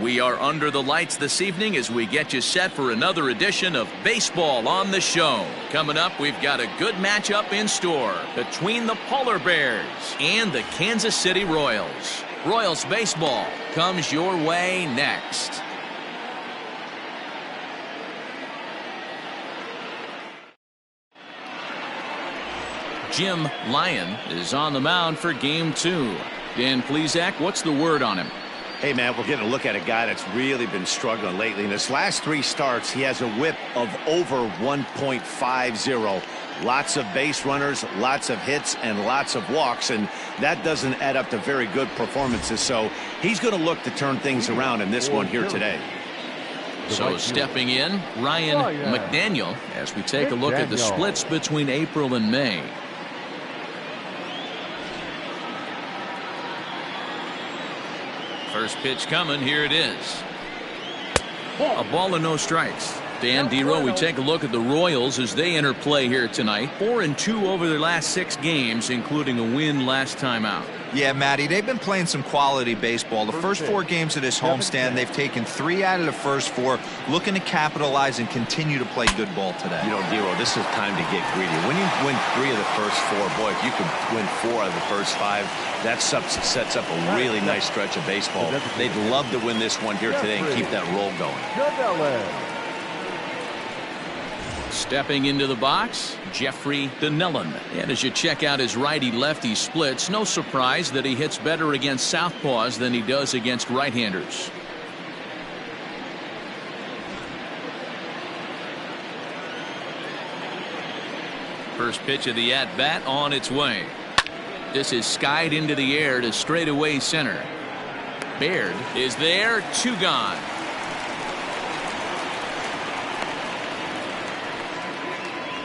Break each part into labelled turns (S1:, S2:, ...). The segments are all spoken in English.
S1: We are under the lights this evening as we get you set for another edition of Baseball on the Show. Coming up, we've got a good matchup in store between the Polar Bears and the Kansas City Royals. Royals baseball comes your way next. Jim Lyon is on the mound for game 2. Dan Plesac, what's the word on him?
S2: Hey, man, we're getting a look at a guy that's really been struggling lately. In his last 3 starts, he has a whip of over 1.50. Lots of base runners, lots of hits, and lots of walks, and that doesn't add up to very good performances. So he's going to look to turn things around in this one here today.
S1: So stepping in, Ryan McDaniel, as we take a look at the splits between April and May. First pitch coming. Here it is. A ball and no strikes. Dan Dero, we take a look at the Royals as they enter play here tonight. 4-2 over their last 6 games, including a win last time out.
S3: Yeah, Matty, they've been playing some quality baseball. The first 4 games of this homestand, they've taken 3 out of the first 4, looking to capitalize and continue to play good ball today.
S2: You know, Dero, this is time to get greedy. When you win 3 of the first 4, boy, if you can win 4 out of the first 5, that sets up a really nice stretch of baseball. They'd love to win this one here today and keep that roll going.
S1: Stepping into the box, Jeffrey Donnellan. And as you check out his righty-lefty splits, no surprise that he hits better against southpaws than he does against right-handers. First pitch of the at-bat on its way. This is skied into the air to straightaway center. Baird is there, 2 gone.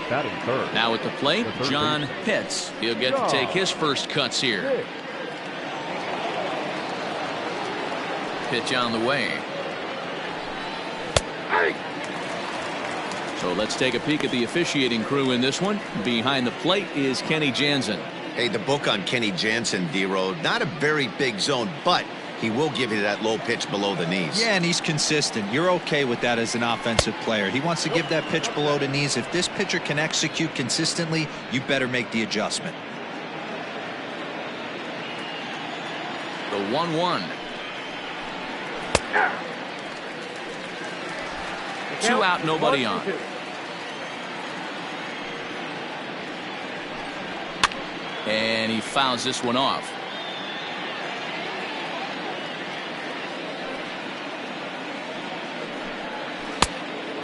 S1: Now at the plate, John Pitts. He'll get to take his first cuts here. Pitch on the way. So let's take a peek at the officiating crew in this one. Behind the plate is Kenny Jansen.
S2: Hey, the book on Kenny Jansen, D-Row, not a very big zone, but he will give you that low pitch below the knees.
S3: Yeah, and he's consistent. You're okay with that as an offensive player. He wants to give that pitch below the knees. If this pitcher can execute consistently, you better make the adjustment.
S1: The 1-1. 2 out, nobody on. And he fouls this one off.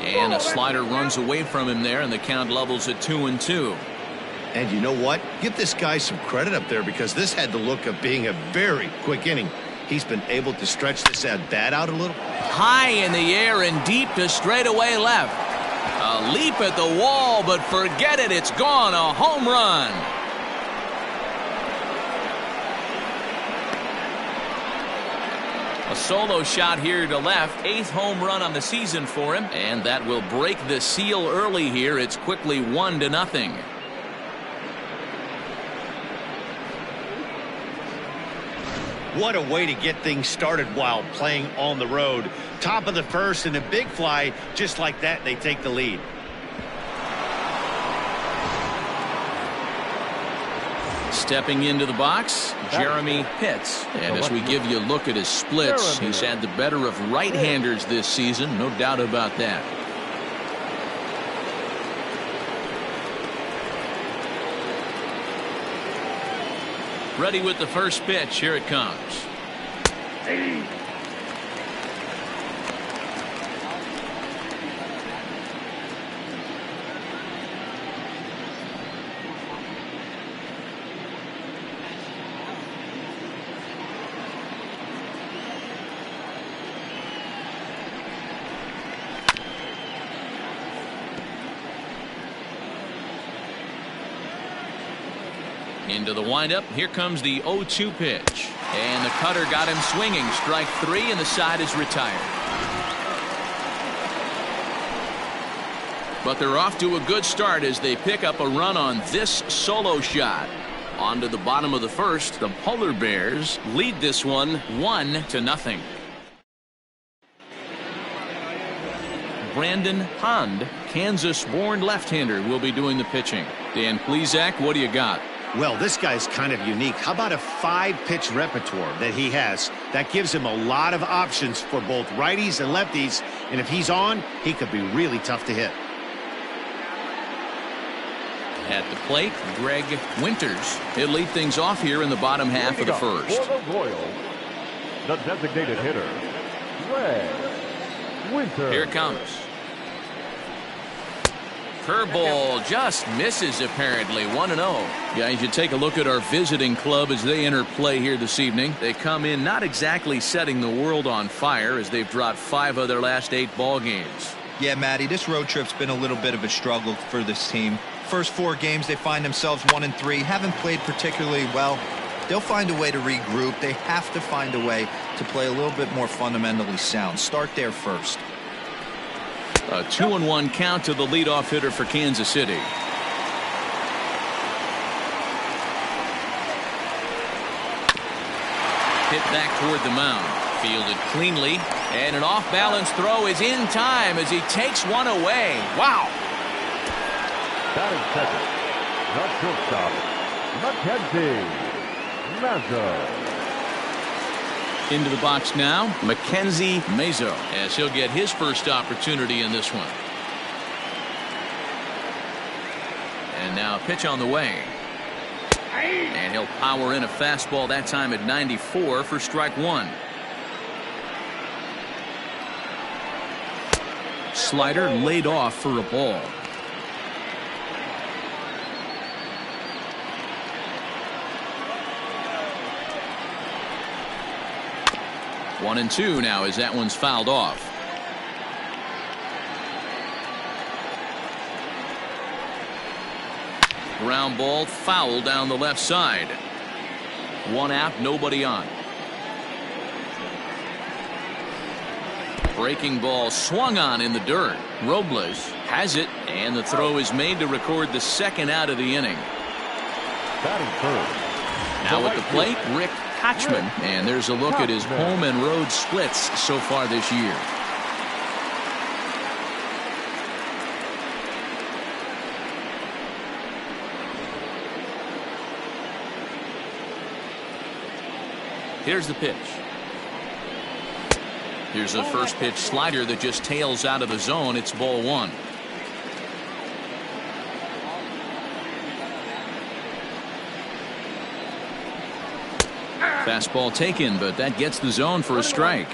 S1: And a slider runs away from him there, and the count levels at 2-2.
S2: And you know what? Give this guy some credit up there, because this had the look of being a very quick inning. He's been able to stretch this at bat out a little.
S1: High in the air and deep to straightaway left. A leap at the wall, but forget it. It's gone. A home run. A solo shot here to left. 8th home run on the season for him, and that will break the seal early here. It's quickly 1-0.
S2: What a way to get things started while playing on the road. Top of the first and a big fly. Just like that, they take the lead.
S1: Stepping into the box, Jeremy Pitts. And as we give you a look at his splits, he's had the better of right-handers this season, no doubt about that. Ready with the first pitch. Here it comes. Into the windup. Here comes the 0-2 pitch. And the cutter got him swinging. Strike 3, and the side is retired. But they're off to a good start as they pick up a run on this solo shot. On to the bottom of the first. The Polar Bears lead this one 1-0. Brandon Hond, Kansas-born left-hander, will be doing the pitching. Dan Plesac, what do you got?
S2: Well, this guy's kind of unique. How about a 5-pitch repertoire that he has? That gives him a lot of options for both righties and lefties. And if he's on, he could be really tough to hit.
S1: At the plate, Greg Winters. He'll lead things off here in the bottom half of the first.
S4: For the Royals, the designated hitter, Greg Winters.
S1: Here it comes. Curveball just misses, apparently. 1-0. Guys, you take a look at our visiting club as they enter play here this evening. They come in not exactly setting the world on fire, as they've dropped 5 of their last 8 ball games.
S3: Yeah, Matty, this road trip's been a little bit of a struggle for this team. First 4 games, they find themselves 1-3. Haven't played particularly well. They'll find a way to regroup. They have to find a way to play a little bit more fundamentally sound. Start there first.
S1: A 2-1 count to the leadoff hitter for Kansas City. Hit back toward the mound. Fielded cleanly. And an off-balance throw is in time as he takes one away. Wow.
S4: Batting second, the shortstop, Mackenzie Mazzo.
S1: Into the box now, Mackenzie Mazzo, as he'll get his first opportunity in this one. And now a pitch on the way. And he'll power in a fastball, that time at 94 for strike 1. Slider laid off for a ball. One and 2 now as that one's fouled off. Ground ball foul down the left side. 1 out, nobody on. Breaking ball swung on in the dirt. Robles has it, and the throw is made to record the 2nd out of the inning.
S4: Batting first.
S1: Now at the plate, Rick Hatchman, and there's a look at his home and road splits so far this year. Here's the pitch. Here's a first pitch slider that just tails out of the zone. It's ball 1. Fastball taken, but that gets the zone for a strike.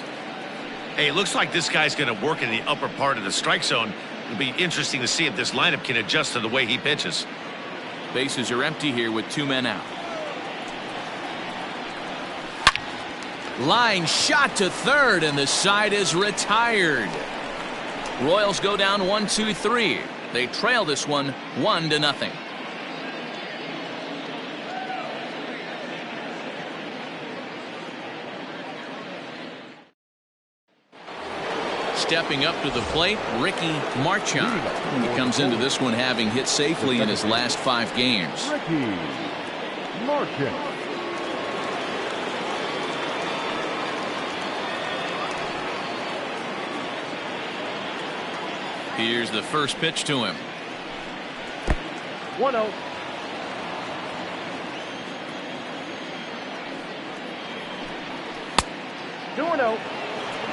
S2: Hey, it looks like this guy's going to work in the upper part of the strike zone. It'll be interesting to see if this lineup can adjust to the way he pitches.
S1: Bases are empty here with 2 men out. Line shot to third, and the side is retired. Royals go down 1-2-3. They trail this one 1-0. Stepping up to the plate, Ricky Marchand. He comes into this one having hit safely in his last 5 games.
S4: Ricky Marchand.
S1: Here's the first pitch to him.
S4: 1-0.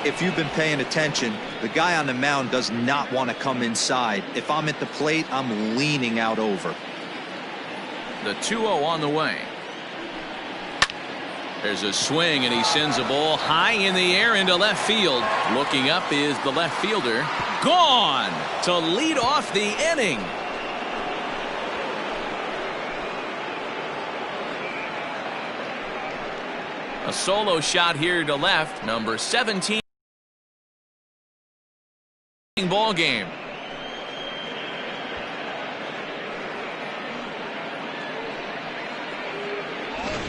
S3: If you've been paying attention, the guy on the mound does not want to come inside. If I'm at the plate, I'm leaning out over.
S1: The 2-0 on the way. There's a swing, and he sends a ball high in the air into left field. Looking up is the left fielder. Gone to lead off the inning. A solo shot here to left, number 17 ball game.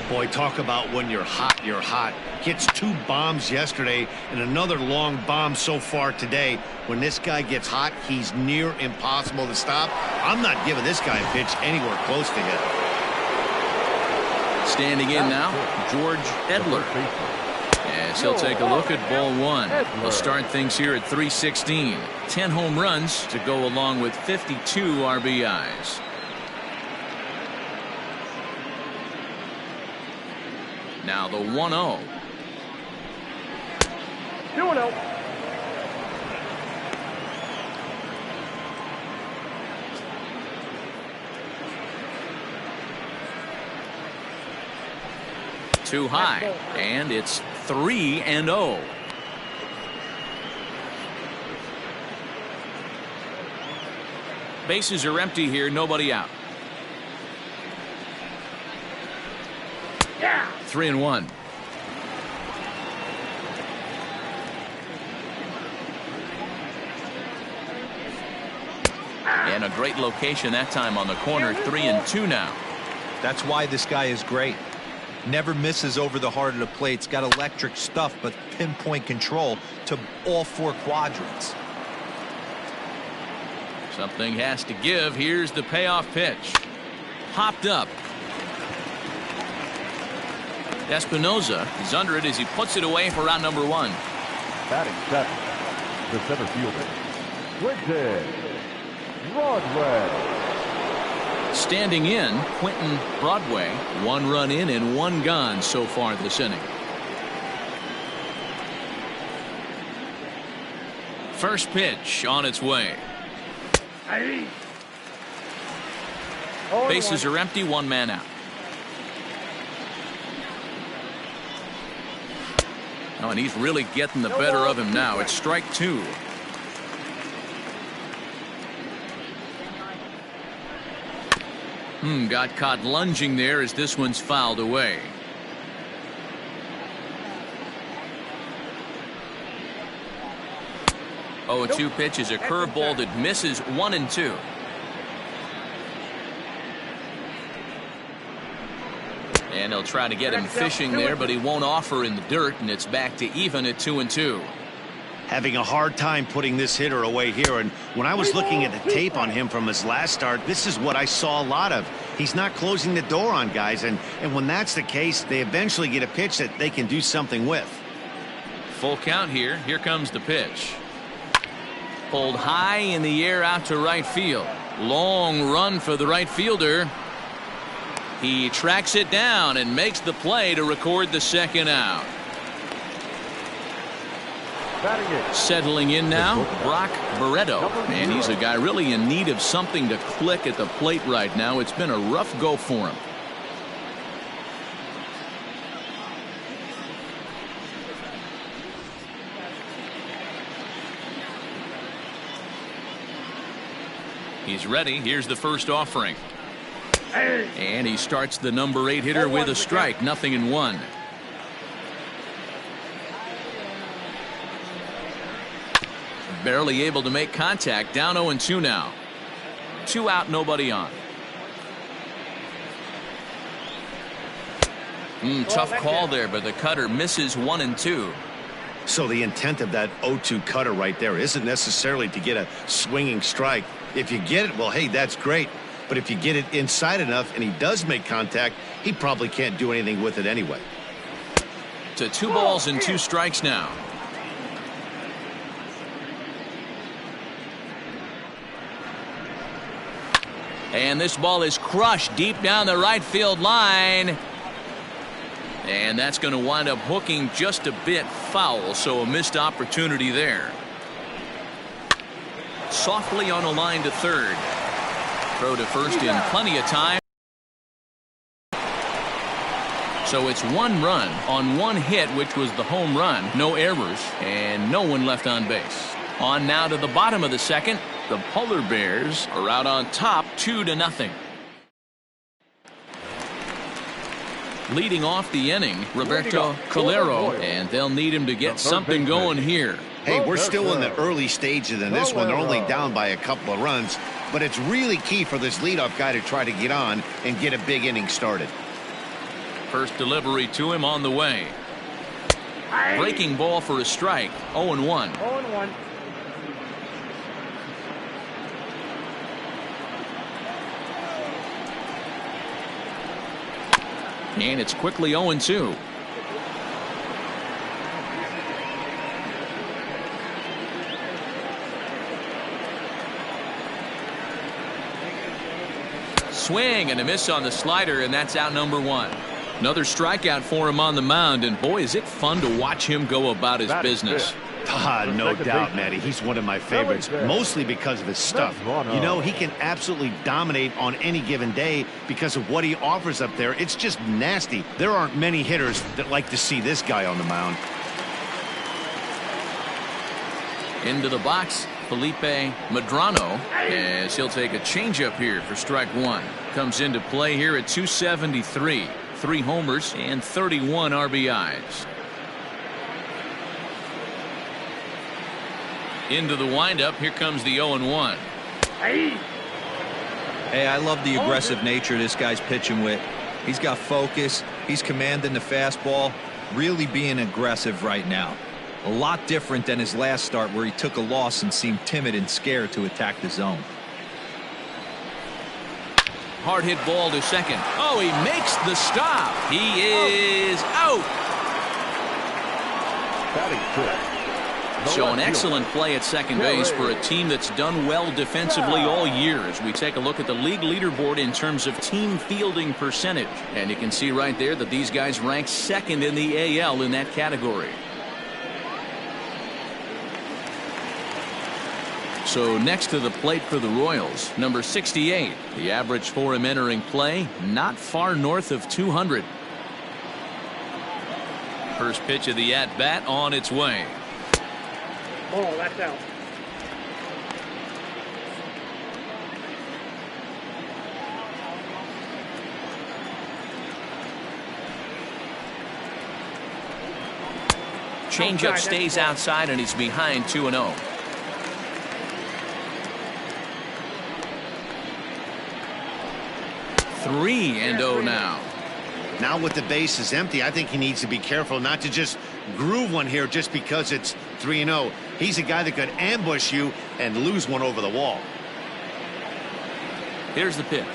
S2: Boy, talk about when you're hot, you're hot. Gets 2 bombs yesterday and another long bomb so far today. When this guy gets hot, he's near impossible to stop. I'm not giving this guy a pitch anywhere close to hit.
S1: Standing in now, George Edler. As he'll take a look at ball one. We'll start things here at 316. 10 home runs to go along with 52 RBIs. Now the 1-0.
S4: 2-0.
S1: Too high, and it's 3-0. Bases are empty here, nobody out. 3-1. And a great location that time on the corner. 3-2 now.
S3: That's why this guy is great. Never misses over the heart of the plate. It's got electric stuff, but pinpoint control to all four quadrants.
S1: Something has to give. Here's the payoff pitch. Popped up. Espinoza is under it as he puts it away for out number one.
S4: Batting seventh, the center fielder, Quentin Broadway.
S1: Standing in, Quentin Broadway. 1 run in and 1 gone so far this inning. First pitch on its way. Bases are empty, 1 man out. Oh, and he's really getting the better of him now. It's strike 2. Got caught lunging there as this one's fouled away. Oh, 2 pitch is a curveball that misses 1-2. And he'll try to get him fishing there, but he won't offer in the dirt, and it's back to even at 2-2.
S2: Having a hard time putting this hitter away here, and when I was looking at the tape on him from his last start, this is what I saw a lot of. He's not closing the door on guys, and when that's the case, they eventually get a pitch that they can do something with.
S1: Full count here. Here comes the pitch. Pulled high in the air out to right field. Long run for the right fielder. He tracks it down and makes the play to record the second out. Settling in now, Brock Barreto, and he's a guy really in need of something to click at the plate right now. It's been a rough go for him. He's ready. Here's the first offering. And he starts the number 8 hitter with a strike. 0-1. Barely able to make contact. Down 0-2 now. 2 out, nobody on. Tough call there, but the cutter misses 1-2.
S2: So the intent of that 0-2 cutter right there isn't necessarily to get a swinging strike. If you get it, well, hey, that's great. But if you get it inside enough and he does make contact, he probably can't do anything with it anyway.
S1: To 2 balls and 2 strikes now. And this ball is crushed deep down the right field line. And that's going to wind up hooking just a bit foul, so a missed opportunity there. Softly on a line to third. Throw to first in plenty of time. So it's 1 run on 1 hit, which was the home run. No errors and no one left on base. On now to the bottom of the second. The Polar Bears are out on top 2-0. Leading off the inning, Roberto Calero, and they'll need him to get something going here.
S2: Hey, we're still in the early stages in this one. They're only down by a couple of runs, but it's really key for this leadoff guy to try to get on and get a big inning started.
S1: First delivery to him on the way. Breaking ball for a strike. 0-1.
S4: 0-1.
S1: And it's quickly 0-2. swing and a miss on the slider, and that's out number one. Another strikeout for him on the mound, and boy, is it fun to watch him go about his business.
S2: No doubt, Matty. He's one of my favorites, mostly because of his stuff. You know, he can absolutely dominate on any given day because of what he offers up there. It's just nasty. There aren't many hitters that like to see this guy on the mound.
S1: Into the box, Felipe Medrano, as he'll take a changeup here for strike one. Comes into play here at 273. 3 homers and 31 RBIs. Into the windup. Here comes the 0-1.
S3: Hey, I love the aggressive nature this guy's pitching with. He's got focus. He's commanding the fastball. Really being aggressive right now. A lot different than his last start where he took a loss and seemed timid and scared to attack the zone.
S1: Hard hit ball to second. Oh, he makes the stop. He is out. So an excellent play at second base for a team that's done well defensively all year as we take a look at the league leaderboard in terms of team fielding percentage. And you can see right there that these guys rank second in the AL in that category. So next to the plate for the Royals, number 68. The average for him entering play, not far north of 200. First pitch of the at-bat on its way.
S5: Oh, that's out.
S1: Changeup stays outside and he's behind 2-0. Three and 0 now.
S2: Now with the base is empty, I think he needs to be careful not to just groove one here just because it's 3-0. He's a guy that could ambush you and lose one over the wall.
S1: Here's the pitch.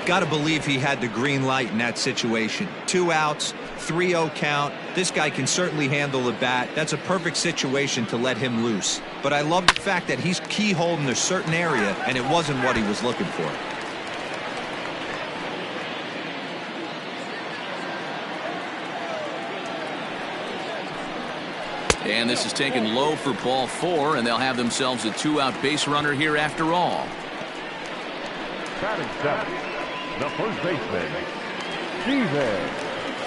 S3: Got to believe he had the green light in that situation. 2 outs, 3-0 count. This guy can certainly handle the bat. That's a perfect situation to let him loose. But I love the fact that he's keyholding a certain area, and it wasn't what he was looking for.
S1: And this is taken low for ball 4, and they'll have themselves a 2-out base runner here after all.
S4: Batting seven, the first baseman, Steven.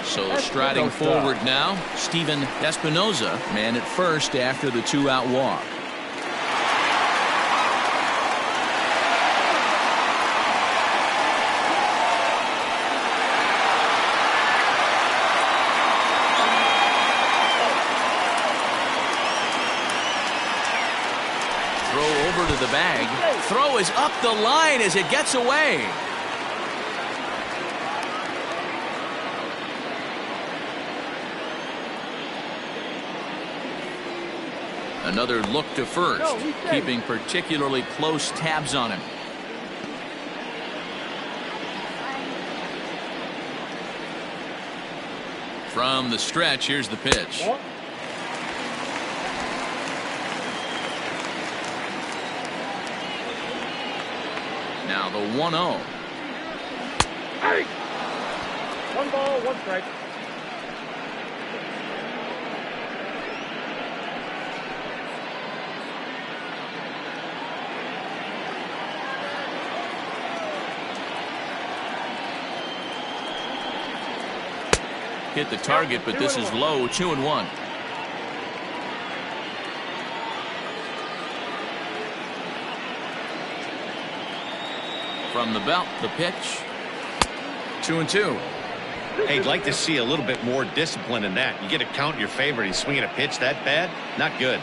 S1: So striding forward now, Steven Espinoza, man at first after the 2-out walk. Throw over to the bag. Throw is up the line as it gets away. Another look to first, keeping particularly close tabs on him. From the stretch, here's the pitch. Now the 1-0.
S5: Hey! 1 ball, 1 strike.
S1: Hit the target, but this is low. 2-1. From the belt, the pitch. 2-2.
S2: Hey, I'd like to see a little bit more discipline in that. You get a count in your favor. He's swinging a pitch that bad. Not good.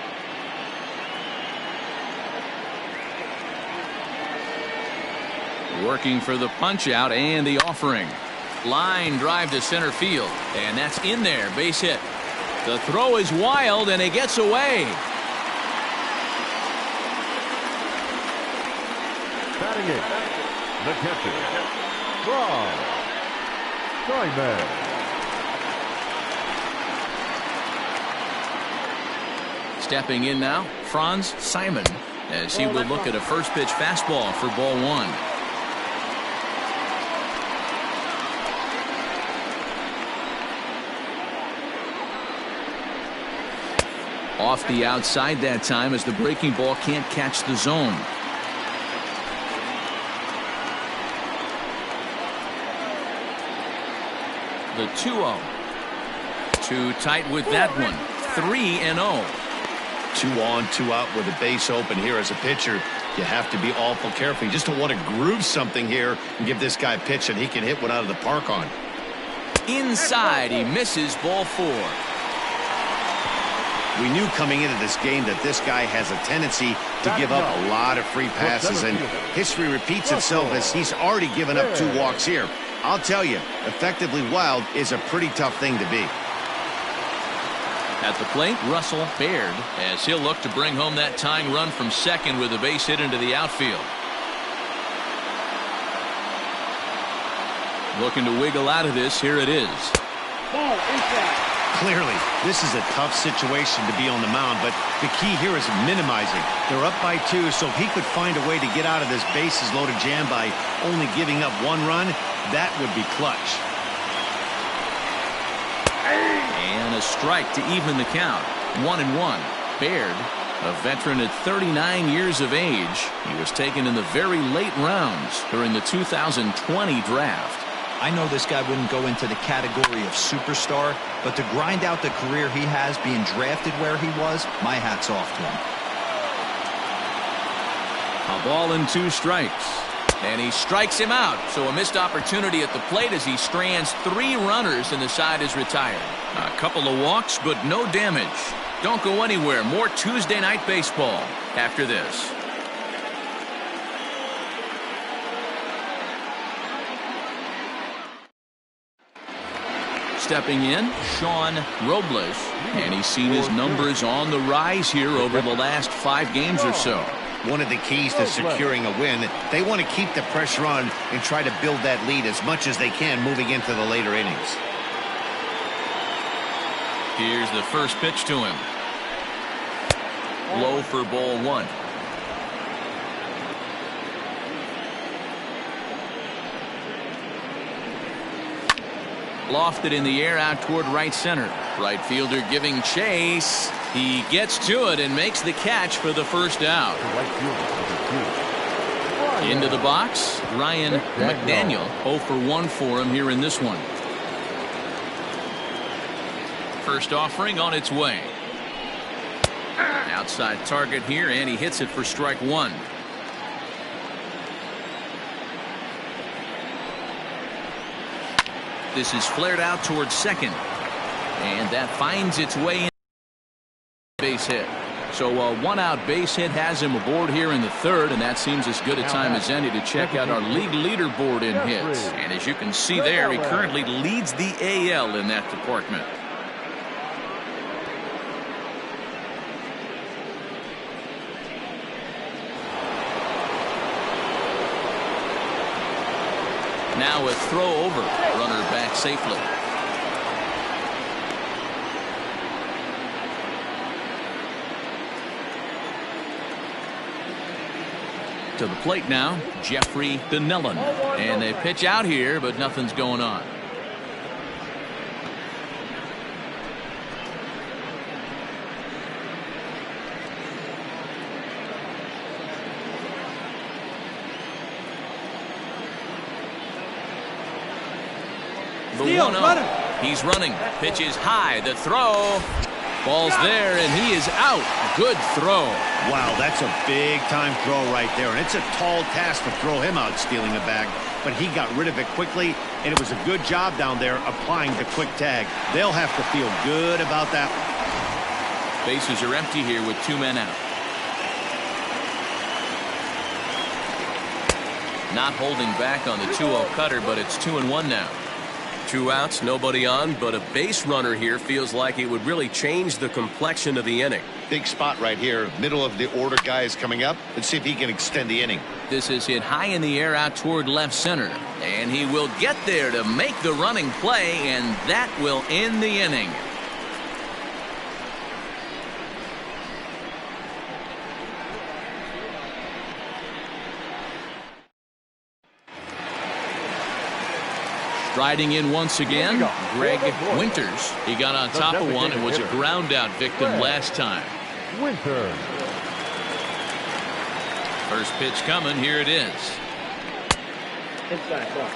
S1: Working for the punch out and the offering. Line drive to center field, and that's in there. Base hit. The throw is wild, and it gets away.
S4: Batting it, the catcher, Ron Simon.
S1: Stepping in now, Franz Simon. as he will look at a first pitch fastball for ball one. Off the outside that time as the breaking ball can't catch the zone. The 2-0. Too tight with that one. 3-0.
S2: 2 on, 2 out with a base open here as a pitcher. You have to be awful careful. You just don't want to groove something here and give this guy a pitch that he can hit one out of the park on.
S1: Inside, he misses ball 4.
S2: We knew coming into this game that this guy has a tendency to give up a lot of free passes, and history repeats itself as he's already given up 2 walks here. I'll tell you, effectively wild is a pretty tough thing to be.
S1: At the plate, Russell Baird, as he'll look to bring home that tying run from second with a base hit into the outfield. Looking to wiggle out of this. Here it is.
S5: Ball inside.
S2: Clearly, this is a tough situation to be on the mound, but the key here is minimizing. They're up by 2, so if he could find a way to get out of this bases loaded jam by only giving up 1 run, that would be clutch.
S1: And a strike to even the count. 1-1. Baird, a veteran at 39 years of age. He was taken in the very late rounds during the 2020 draft.
S3: I know this guy wouldn't go into the category of superstar, but to grind out the career he has being drafted where he was, my hat's off to him.
S1: A ball and 2 strikes. And he strikes him out. So a missed opportunity at the plate as he strands 3 runners and the side is retired. A couple of walks, but no damage. Don't go anywhere. More Tuesday night baseball after this. Stepping in, Sean Robles, and he's seen his numbers on the rise here over the last 5 games or so.
S2: One of the keys to securing a win, they want to keep the pressure on and try to build that lead as much as they can moving into the later innings.
S1: Here's the first pitch to him. Low for ball 1. Lofted in the air out toward right center. Right fielder giving chase. He gets to it and makes the catch for the first out. Into the box, Ryan McDaniel. 0 for 1 for him here in this one. First offering on its way. Outside target here, and he hits it for strike 1. This is flared out towards second, and that finds its way in. Base hit. So a 1-out base hit has him aboard here in the 3rd, and that seems as good a time as any to check out our league leaderboard in hits. And as you can see there, he currently leads the AL in that department. Now a throw over. Runner back safely. To the plate now, Jeffrey Donnellan. And they pitch out here, but nothing's going on. The 1-0. He's running. Pitch is high. The throw. Ball's there, and he is out. Good throw.
S2: Wow, that's a big-time throw right there, and it's a tall task to throw him out stealing a bag, but he got rid of it quickly, and it was a good job down there applying the quick tag. They'll have to feel good about that.
S1: Bases are empty here with 2 men out. Not holding back on the 2-0 cutter, but it's 2-1 now.
S6: 2 outs, nobody on, but a base runner here feels like it would really change the complexion of the inning.
S2: Big spot right here. Middle of the order guy is coming up. Let's see if he can extend the inning.
S1: This is hit high in the air out toward left center. And he will get there to make the running play, and that will end the inning. Riding in once again, Greg Winters. He got on top of one and was a ground out victim last time.
S4: Winters.
S1: First pitch coming. Here it is.
S5: Inside ball.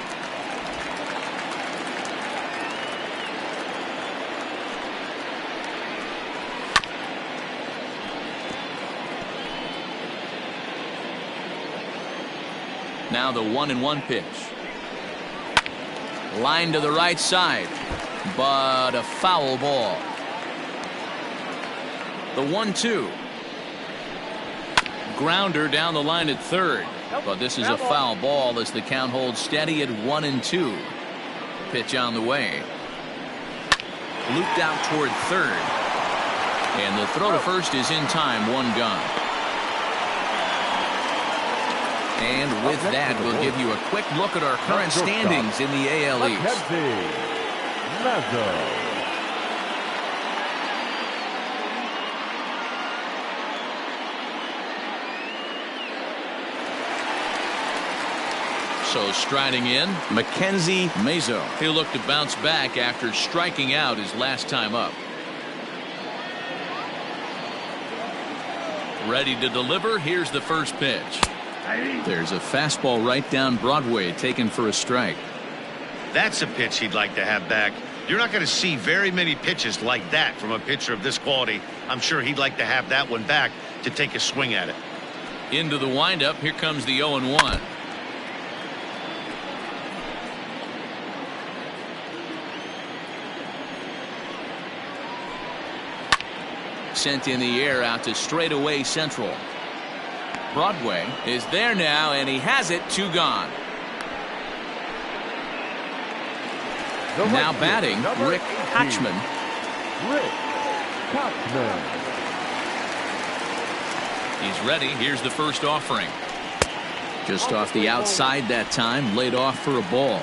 S1: Now the 1-1 pitch. Line to the right side, but a foul ball. The 1-2. Grounder down the line at third, but this is a foul ball as the count holds steady at 1-2. Pitch on the way. Looped out toward third, and the throw to first is in time. One gone. And with that, we'll give you a quick look at our current standings in the AL East. So striding in, Mackenzie Mazo. He'll look to bounce back after striking out his last time up. Ready to deliver. Here's the first pitch. There's a fastball right down Broadway, taken for a strike.
S2: That's a pitch he'd like to have back. You're not going to see very many pitches like that from a pitcher of this quality. I'm sure he'd like to have that one back to take a swing at it.
S1: Into the windup. Here comes the 0-1. Sent in the air out to straightaway central. Broadway is there now, and he has it. 2 gone. Now batting, Rick Hatchman.
S4: Rick Hatchman.
S1: He's ready. Here's the first offering. Just off the outside that time, laid off for a ball.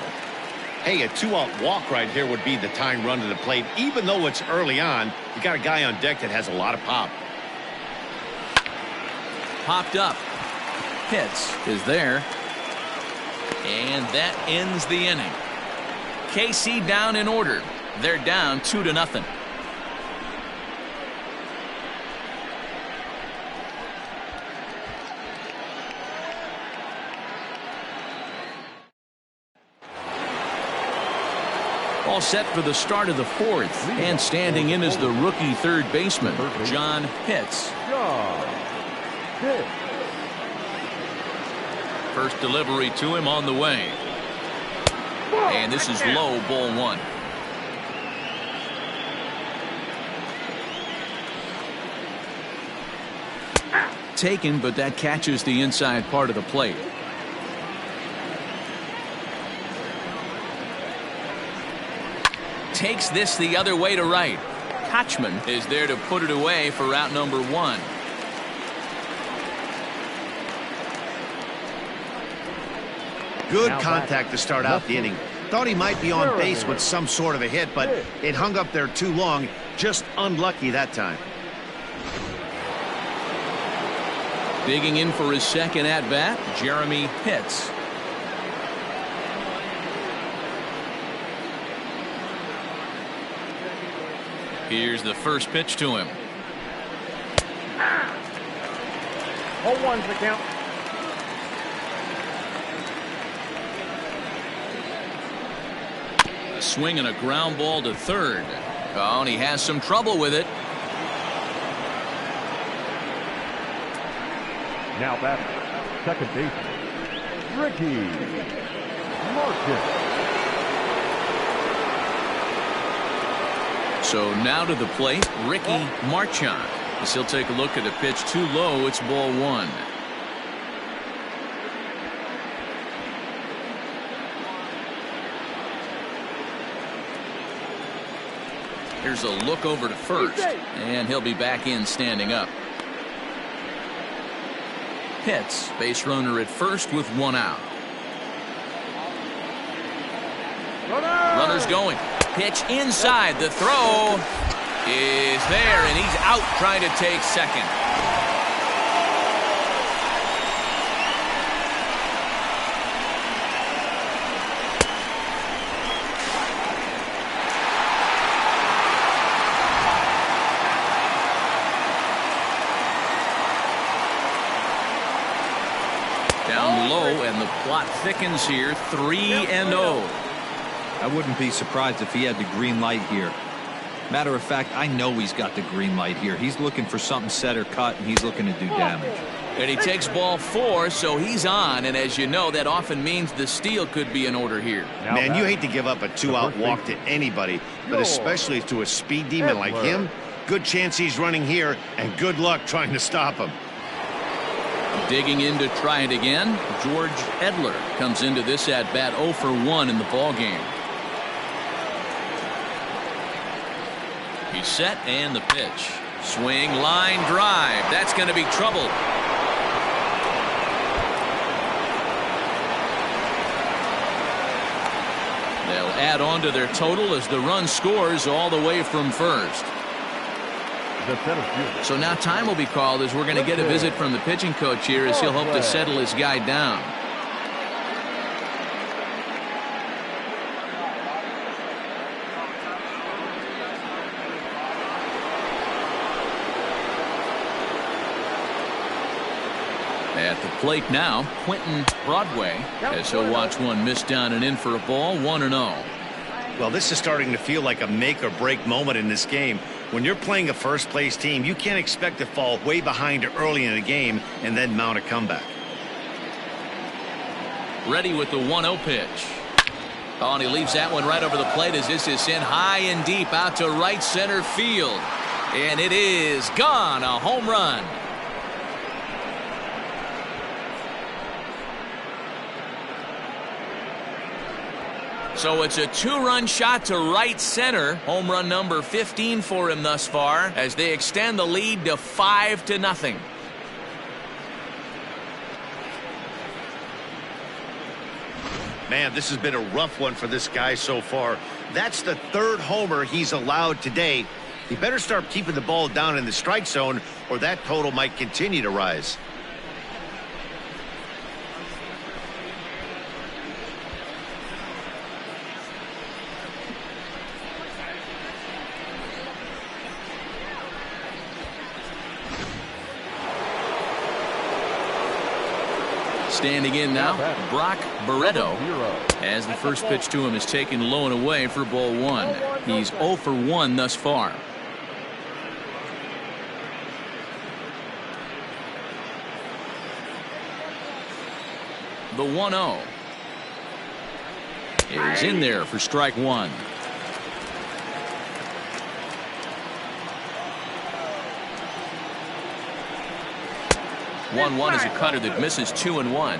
S2: Hey, a 2-out walk right here would be the tying run to the plate. Even though it's early on, you got a guy on deck that has a lot of pop.
S1: Popped up. Hits is there. And that ends the inning. KC down in order. They're down 2-0. All set for the start of the fourth, and standing in is the rookie third baseman, John Pitts. First delivery to him on the way. And this is low, ball 1. Taken, but that catches the inside part of the plate. Takes this the other way to right. Hatchman is there to put it away for out number 1.
S2: Good contact to start out the inning. Thought he might be on base with some sort of a hit, but it hung up there too long. Just unlucky that time.
S1: Digging in for his second at-bat, Jeremy Pitts. Here's the first pitch to him.
S5: 0-1's the count.
S1: A swing and a ground ball to third. Oh, and he has some trouble with it.
S4: Now batter, second baseman, Ricky Martin.
S1: So now to the plate, Ricky Marchand. As he'll take a look at a pitch too low. It's ball 1. Here's a look over to first, and he'll be back in standing up. Pitts, base runner at first with 1 out. Runners going. Pitch inside. The throw is there, and he's out trying to take second. Down low, and the plot thickens here. 3-0.
S3: I wouldn't be surprised if he had the green light here. Matter of fact, I know he's got the green light here. He's looking for something set or cut, and he's looking to do damage.
S1: And he takes ball 4, so he's on. And as you know, that often means the steal could be in order here.
S2: Man, you hate to give up a 2-out walk to anybody, but especially to a speed demon like him. Good chance he's running here, and good luck trying to stop him.
S1: Digging in to try it again. George Edler comes into this at bat 0 for 1 in the ball game. He's set, and the pitch. Swing, line drive. That's going to be trouble. They'll add on to their total as the run scores all the way from first. So now time will be called as we're going to get a visit from the pitching coach here as he'll hope to settle his guy down. At the plate now, Quentin Broadway, as he'll watch one miss down and in for a ball. 1-0.
S2: Well, this is starting to feel like a make or break moment in this game. When you're playing a first place team, you can't expect to fall way behind early in the game and then mount a comeback.
S1: Ready with the 1-0 pitch. Oh, and he leaves that one right over the plate as this is sent high and deep out to right center field. And it is gone. A home run. So it's a 2-run shot to right center. Home run number 15 for him thus far as they extend the lead to 5-0.
S2: Man, this has been a rough one for this guy so far. That's the 3rd homer he's allowed today. He better start keeping the ball down in the strike zone, or that total might continue to rise.
S1: Standing in now, Brock Barreto, as the first pitch to him is taken low and away for ball 1. He's 0 for 1 thus far. The 1-0 is in there for strike 1. 1-1 is a cutter that misses 2-1.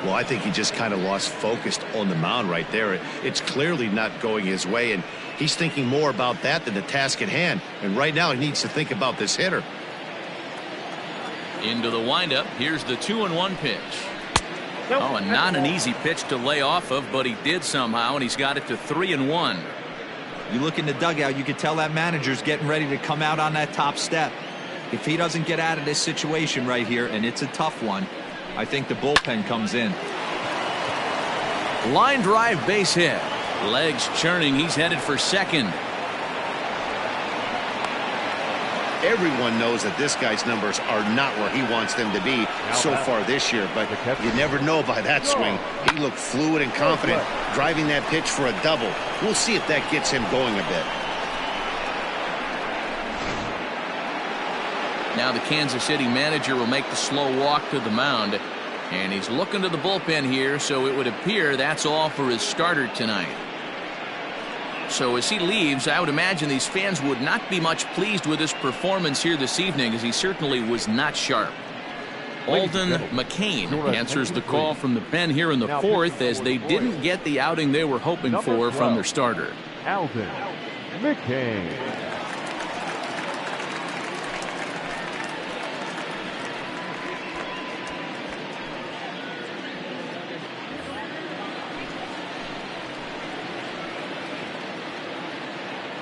S2: Well, I think he just kind of lost focus on the mound right there. It's clearly not going his way, and he's thinking more about that than the task at hand. And right now he needs to think about this hitter.
S1: Into the windup. Here's the 2-1 pitch. Oh, and not an easy pitch to lay off of, but he did somehow, and he's got it to 3-1.
S3: You look in the dugout, you can tell that manager's getting ready to come out on that top step. If he doesn't get out of this situation right here, and it's a tough one, I think the bullpen comes in.
S1: Line drive base hit. Legs churning. He's headed for second.
S2: Everyone knows that this guy's numbers are not where he wants them to be so far this year, but you never know by that swing. He looked fluid and confident, driving that pitch for a double. We'll see if that gets him going a bit.
S1: Now the Kansas City manager will make the slow walk to the mound, and he's looking to the bullpen here, so it would appear that's all for his starter tonight. So as he leaves, I would imagine these fans would not be much pleased with his performance here this evening, as he certainly was not sharp. Alden McCain answers the call from the pen here in the 4th, as they didn't get the outing they were hoping for from their starter.
S4: Alden McCain.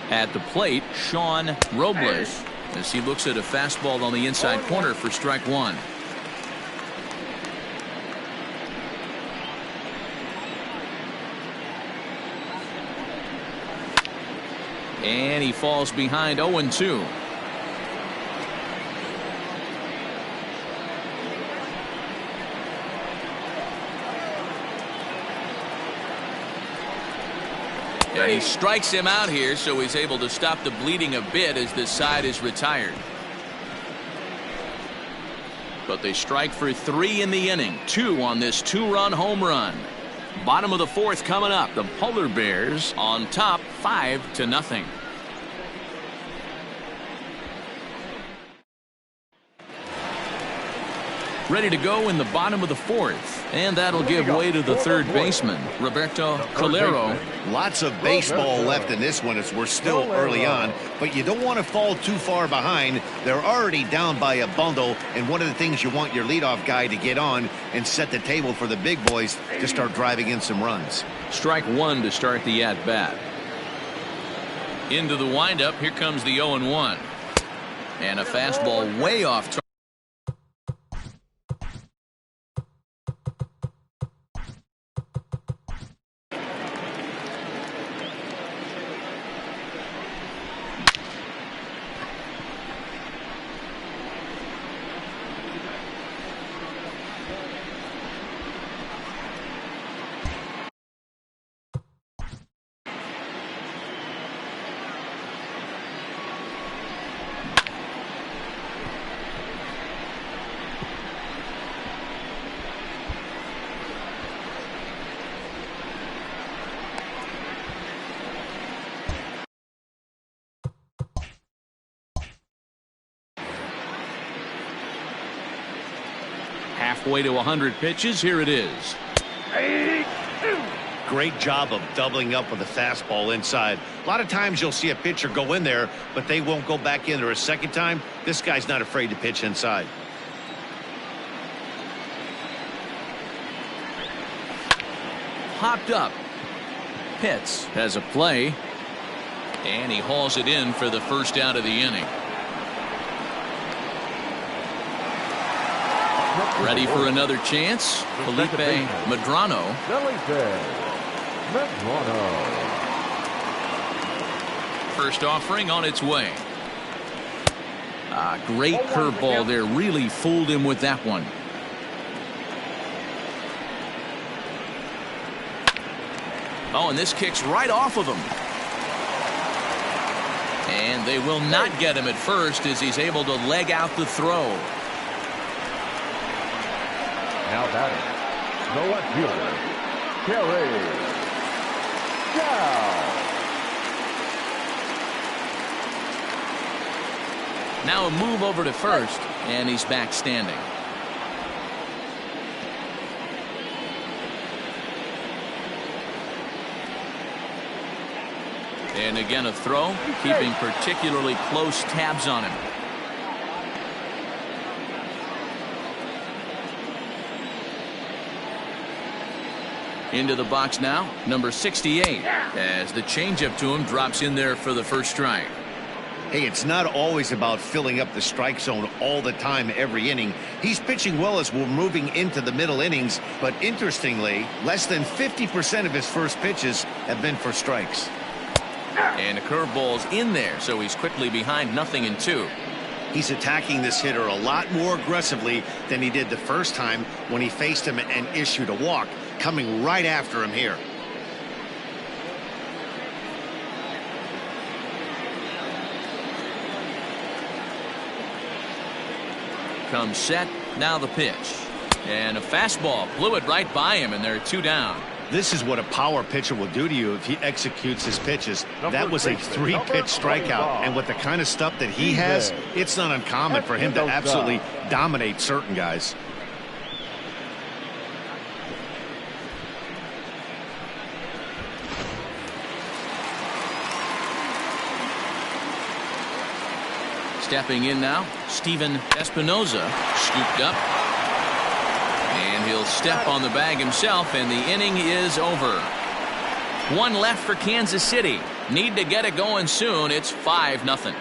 S1: At the plate, Sean Robles, as he looks at a fastball on the inside corner for strike 1. And he falls behind 0-2. And he strikes him out here, so he's able to stop the bleeding a bit as this side is retired. But they strike for 3 in the inning. 2 on this 2-run home run. Bottom of the 4th coming up. The Polar Bears on top 5-0. Ready to go in the bottom of the 4th. And that'll give way to the third baseman, Roberto Calero.
S2: Lots of baseball left in this one as we're still early on, but you don't want to fall too far behind. They're already down by a bundle, and one of the things you want your leadoff guy to get on and set the table for the big boys to start driving in some runs.
S1: Strike 1 to start the at-bat. Into the windup, here comes the 0-1. And a fastball way off target. Halfway to 100 pitches. Here it is.
S2: Great job of doubling up with a fastball inside. A lot of times you'll see a pitcher go in there, but they won't go back in there a second time. This guy's not afraid to pitch inside.
S1: Popped up. Pitts has a play. And he hauls it in for the first out of the inning. Ready for another chance. Felipe Medrano. First offering on its way. Great curveball there. Really fooled him with that one. Oh, and this kicks right off of him. And they will not get him at first as he's able to leg out the throw.
S4: Now batting, the left fielder, Kerry Dow.
S1: Now a move over to first, and he's back standing. And again a throw, keeping particularly close tabs on him. Into the box now, number 68, as the changeup to him drops in there for the first strike.
S2: Hey, it's not always about filling up the strike zone all the time every inning. He's pitching well as we're moving into the middle innings, but interestingly, less than 50% of his first pitches have been for strikes.
S1: And a curveball's in there, so he's quickly behind 0-2.
S2: He's attacking this hitter a lot more aggressively than he did the first time when he faced him and issued a walk. Coming right after him here.
S1: Comes set, now the pitch. And a fastball blew it right by him, and there are 2 down.
S2: This is what a power pitcher will do to you if he executes his pitches. That was a 3-pitch strikeout, and with the kind of stuff that he has, it's not uncommon for him to absolutely dominate certain guys.
S1: Stepping in now, Steven Espinoza, scooped up. And he'll step on the bag himself, and the inning is over. 1 left for Kansas City. Need to get it going soon. It's 5-0.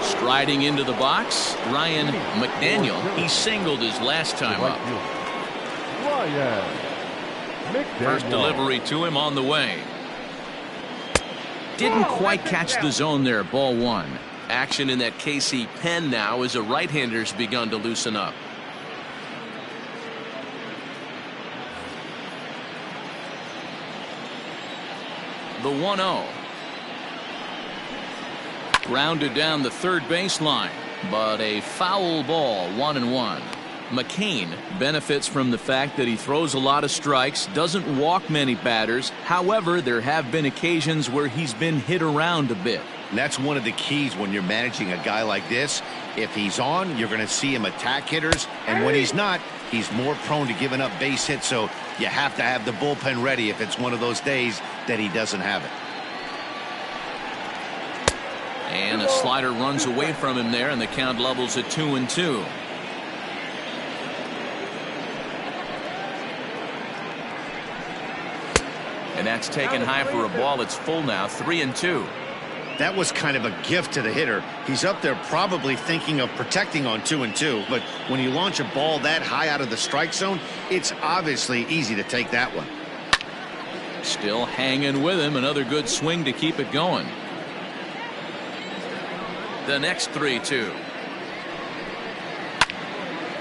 S1: Striding into the box, Ryan McDaniel. He singled his last time up. First delivery to him on the way. Didn't quite catch the zone there. Ball 1. Action in that KC pen now as a right-hander's begun to loosen up. The 1-0. Grounded down the third baseline, but a foul ball, 1-1. McCain benefits from the fact that he throws a lot of strikes, doesn't walk many batters. However, there have been occasions where he's been hit around a bit.
S2: And that's one of the keys when you're managing a guy like this. If he's on, you're going to see him attack hitters, and when he's not, he's more prone to giving up base hits, so you have to have the bullpen ready if it's one of those days that he doesn't have it.
S1: And a slider runs away from him there, and the count levels at 2-2. And that's taken high for a ball. It's full now, 3-2.
S2: That was kind of a gift to the hitter. He's up there probably thinking of protecting on 2-2, but when you launch a ball that high out of the strike zone, it's obviously easy to take that one.
S1: Still hanging with him. Another good swing to keep it going. The next 3-2.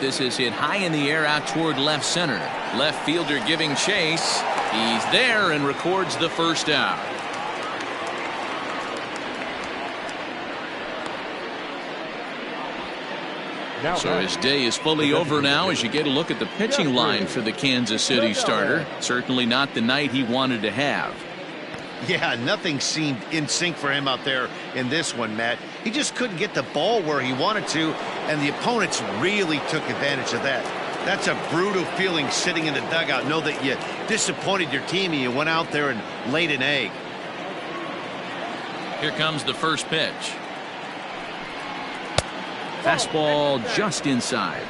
S1: This is hit high in the air out toward left center. Left fielder giving chase. He's there and records the first out. So his day is fully over now as you get a look at the pitching line for the Kansas City starter. Certainly not the night he wanted to have.
S2: Yeah, nothing seemed in sync for him out there in this one, Matt. He just couldn't get the ball where he wanted to, and the opponents really took advantage of that. That's a brutal feeling sitting in the dugout. Know that you disappointed your team and you went out there and laid an egg.
S1: Here comes the first pitch. Fastball just inside.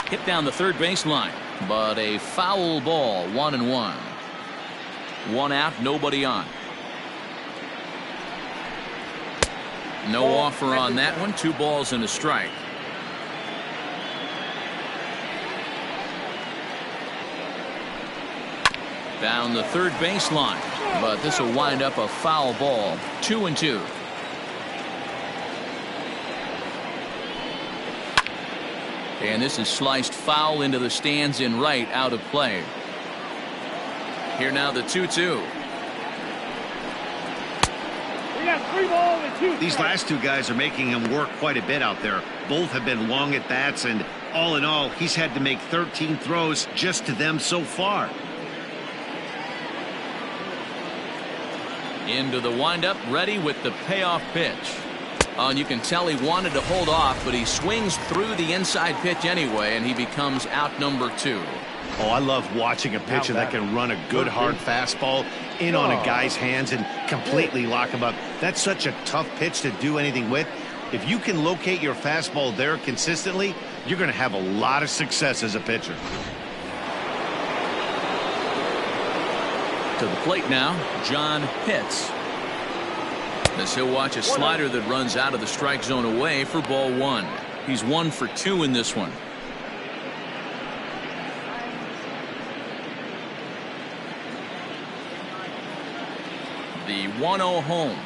S1: Hit down the third baseline, but a foul ball, 1-1. One out, nobody on. No offer on that one. 2 balls and a strike. Down the third baseline, but this will wind up a foul ball, 2-2. And this is sliced foul into the stands in right, out of play. Here now the 2-2.
S5: We got 3 balls and 2 strikes.
S2: These last 2 guys are making him work quite a bit out there. Both have been long at bats, and all in all, he's had to make 13 throws just to them so far.
S1: Into the windup, ready with the payoff pitch. And you can tell he wanted to hold off, but he swings through the inside pitch anyway, and he becomes out number 2.
S2: Oh, I love watching a pitcher that can run a good hard fastball in on a guy's hands and completely lock him up. That's such a tough pitch to do anything with. If you can locate your fastball there consistently, you're going to have a lot of success as a pitcher.
S1: To the plate now, John Pitts. As he'll watch a slider that runs out of the strike zone away for ball 1. He's 1 for 2 in this one. The 1-0 home.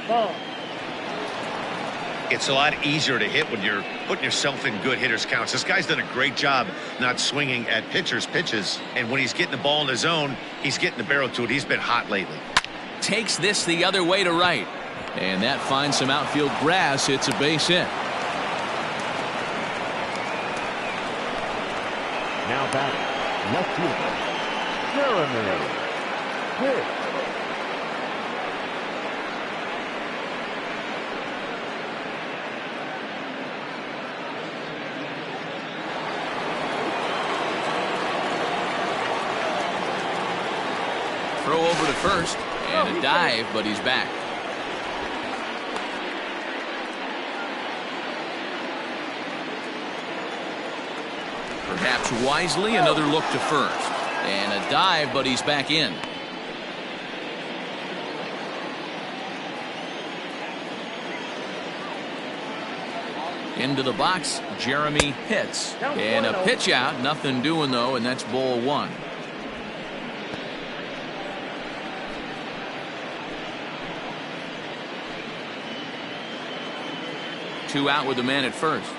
S5: Ball.
S2: It's a lot easier to hit when you're putting yourself in good hitters' counts. This guy's done a great job not swinging at pitchers' pitches, and when he's getting the ball in the zone, he's getting the barrel to it. He's been hot lately.
S1: Takes this the other way to right, and that finds some outfield grass. It's a base hit.
S4: Now back, left fielder, Jeremy Hicks.
S1: Throw over to first, and a dive, but he's back. Perhaps wisely, another look to first. And a dive, but he's back in. Into the box, Jeremy Pitts. And a pitch out, nothing doing though, and that's ball 1. 2 out with the man at first.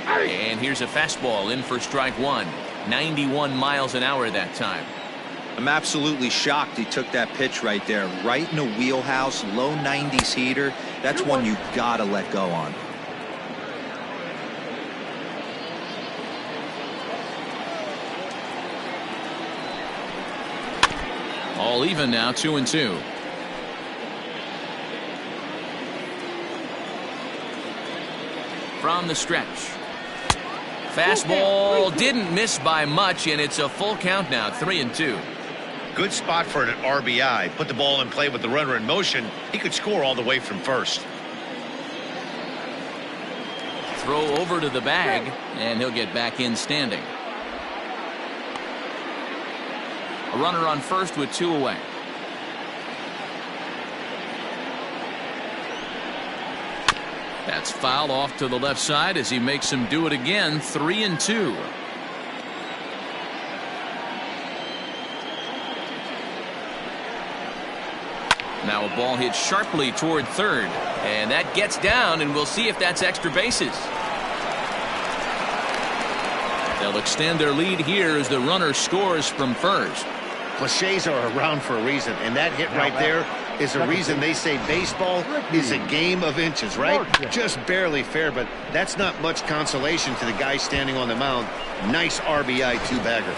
S1: And here's a fastball in for strike one. 91 miles an hour that time.
S3: I'm absolutely shocked he took that pitch right there. Right in the wheelhouse, low 90s heater. That's one you gotta let go on.
S1: All even now, 2-2. From the stretch. Fastball didn't miss by much, and it's a full count now, 3-2.
S2: Good spot for an RBI. Put the ball in play with the runner in motion. He could score all the way from first.
S1: Throw over to the bag, and he'll get back in standing. A runner on first with 2 away. That's foul off to the left side as he makes him do it again. 3-2. Now a ball hit sharply toward third, and that gets down, and we'll see if that's extra bases. They'll extend their lead here as the runner scores from first.
S2: Cliches are around for a reason, and that hit right there is a reason they say baseball is a game of inches, right? Just barely fair, but that's not much consolation to the guy standing on the mound. Nice RBI two-bagger.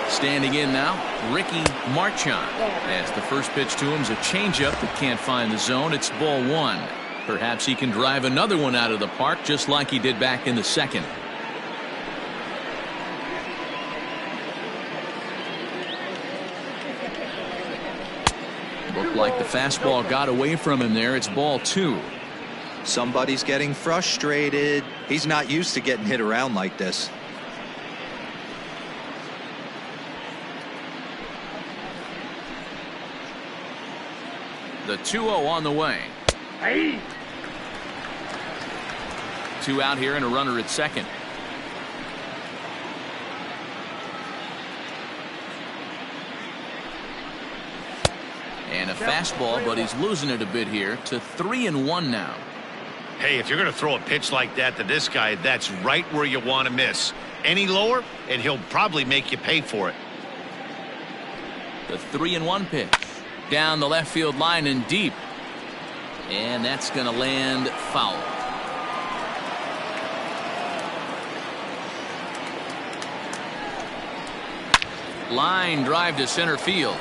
S1: Standing in now, Ricky Marchand. As the first pitch to him is a changeup that can't find the zone. It's ball one. Perhaps he can drive another one out of the park just like he did back in the second. Looked like the fastball got away from him there. It's ball two.
S3: Somebody's getting frustrated. He's not used to getting hit around like this.
S1: The 2-0 on the way.
S5: Hey.
S1: 2 out here and a runner at second. And a fastball, but he's losing it a bit here to 3-1 now.
S2: Hey, if you're going to throw a pitch like that to this guy, that's right where you want to miss. Any lower, and he'll probably make you pay for it.
S1: The 3-1 pitch. Down the left field line and deep. And that's going to land foul. Line drive to center field.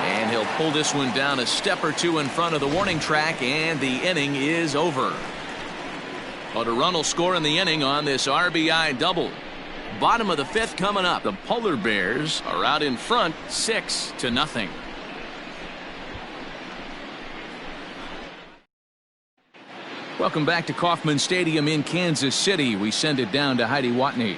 S1: And he'll pull this one down a step or two in front of the warning track, and the inning is over. But a run will score in the inning on this RBI double. Bottom of the fifth coming up. The Polar Bears are out in front 6-0. Welcome back to Kauffman Stadium in Kansas City. We send it down to Heidi Watney.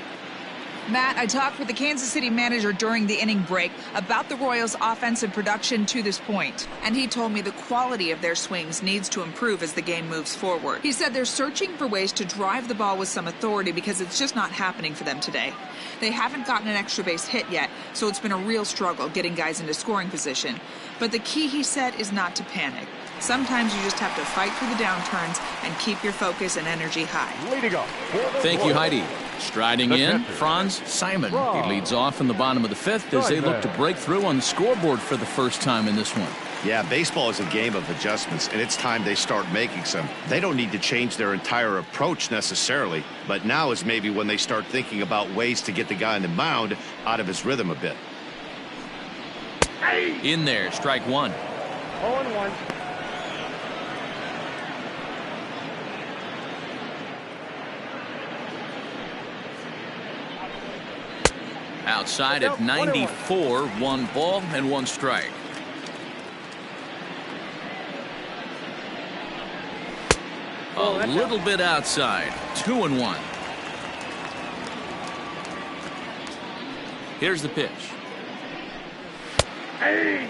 S7: Matt, I talked with the Kansas City manager during the inning break about the Royals' offensive production to this point, and he told me the quality of their swings needs to improve as the game moves forward. He said they're searching for ways to drive the ball with some authority because it's just not happening for them today. They haven't gotten an extra base hit yet, so it's been a real struggle getting guys into scoring position. But the key, he said, is not to panic. Sometimes you just have to fight through the downturns and keep your focus and energy high.
S4: Way to go.
S1: Thank you, Heidi. Striding in, Franz Simon. He leads off in the bottom of the fifth as they look to break through on the scoreboard for the first time in this one.
S2: Yeah, baseball is a game of adjustments, and it's time they start making some. They don't need to change their entire approach necessarily, but now is maybe when they start thinking about ways to get the guy on the mound out of his rhythm a bit.
S1: In there, strike one.
S5: 0-1.
S1: Outside at 94, 1 ball and 1 strike. A little bit outside, 2-1. Here's the pitch.
S5: Hey.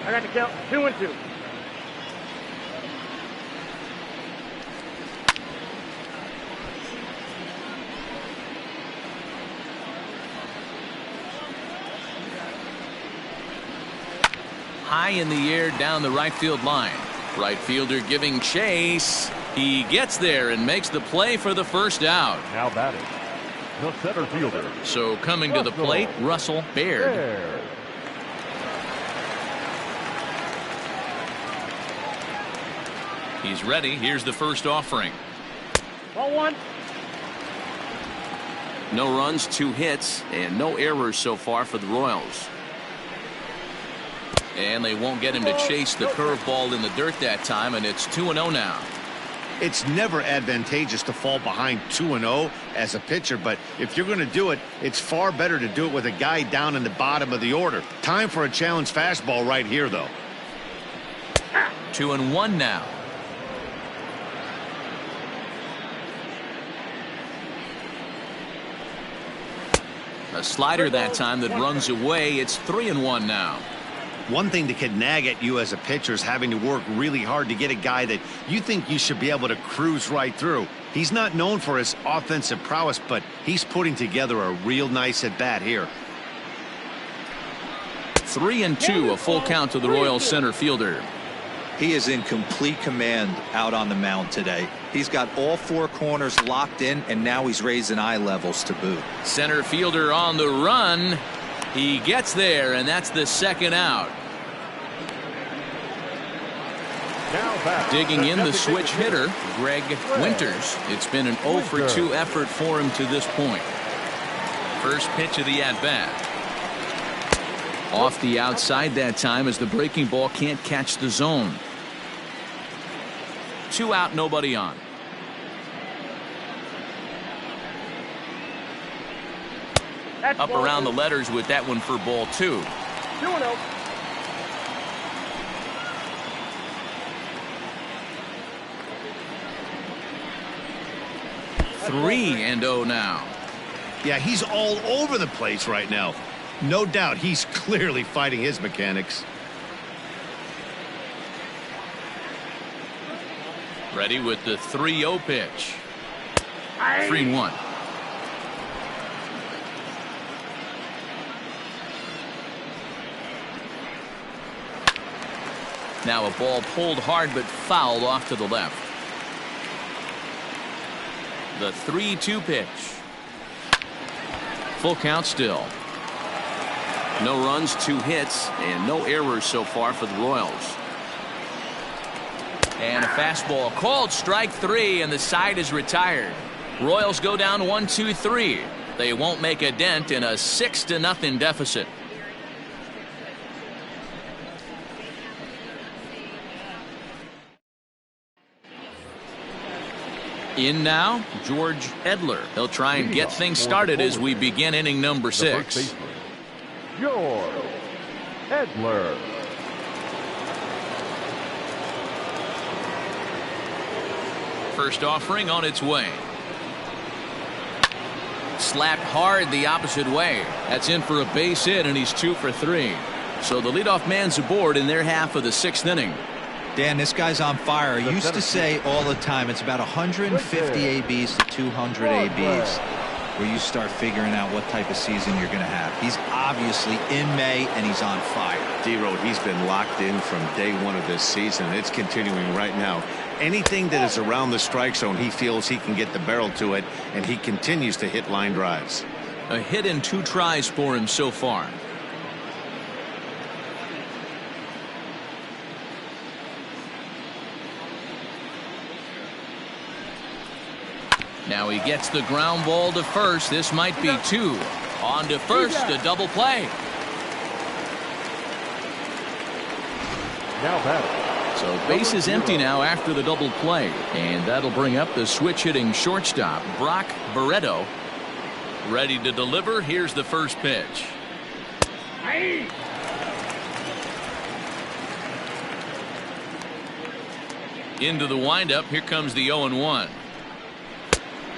S5: I got the count. 2-2.
S1: high in the air down the right field line. Right fielder giving chase. He gets there and makes the play for the first out.
S4: Now batting, the center fielder.
S1: So coming to the plate, Russell Baird. He's ready. Here's the first offering.
S5: Ball one.
S1: No runs, 2 hits, and no errors so far for the Royals. And they won't get him to chase the curveball in the dirt that time, and it's 2-0 now.
S2: It's never advantageous to fall behind 2-0 as a pitcher, but if you're going to do it, it's far better to do it with a guy down in the bottom of the order. Time for a challenge fastball right here, though.
S1: 2-1 now. A slider that time that runs away. It's 3-1 now.
S2: One thing that can nag at you as a pitcher is having to work really hard to get a guy that you think you should be able to cruise right through. He's not known for his offensive prowess, but he's putting together a real nice at bat here.
S1: 3-2, a full count to the Royals center fielder.
S3: He is in complete command out on the mound today. He's got all 4 corners locked in, and now he's raising eye levels to boot.
S1: Center fielder on the run. He gets there, and that's the second out. Digging in the switch hitter, Greg Winters. It's been an 0 for 2 effort for him to this point. First pitch of the at-bat. Off the outside that time as the breaking ball can't catch the zone. 2 out, nobody on. Up around the letters with that one for ball 2.
S5: 2-0.
S1: Three and 0 now.
S2: Yeah, he's all over the place right now. No doubt he's clearly fighting his mechanics.
S1: Ready with the 3-0 pitch. 3-1. Now a ball pulled hard but fouled off to the left. The 3-2 pitch. Full count still. No runs, 2 hits, and no errors so far for the Royals. And a fastball called strike 3, and the side is retired. Royals go down 1-2-3. They won't make a dent in a 6-0 deficit. In now, George Edler. He'll try and get things started as we begin inning number 6.
S4: George Edler.
S1: First offering on its way. Slapped hard the opposite way. That's in for a base hit, and he's 2 for 3. So the leadoff man's aboard in their half of the 6th inning.
S3: Dan, this guy's on fire. I used to say all the time it's about 150 ABs to 200 ABs where you start figuring out what type of season you're going to have. He's obviously in May, and he's on fire.
S2: D-Road, he's been locked in from day 1 of this season. It's continuing right now. Anything that is around the strike zone, he feels he can get the barrel to it, and he continues to hit line drives.
S1: A hit in 2 tries for him so far. Now he gets the ground ball to first. This might be 2. On to first, a double play.
S4: Now batting.
S1: So base is empty now after the double play. And that'll bring up the switch hitting shortstop, Brock Barreto. Ready to deliver. Here's the first pitch. Into the windup. Here comes the 0-1.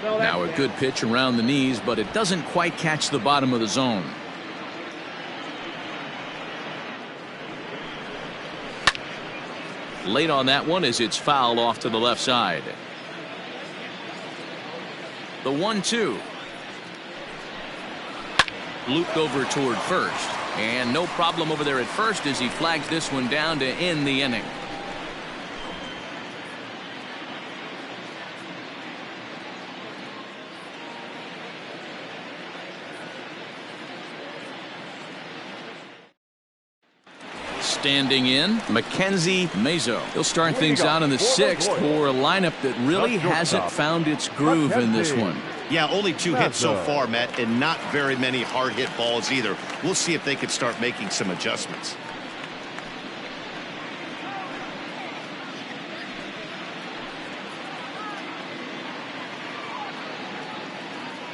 S1: Now a good pitch around the knees, but it doesn't quite catch the bottom of the zone. Late on that one as it's fouled off to the left side. The 1-2. Looped over toward first. And no problem over there at first as he flags this one down to end the inning. Standing in, Mackenzie Mazo. He'll start things out in the 6th for a lineup that really hasn't found its groove in this one.
S2: Yeah, only 2 hits so far, Matt, and not very many hard hit balls either. We'll see if they can start making some adjustments.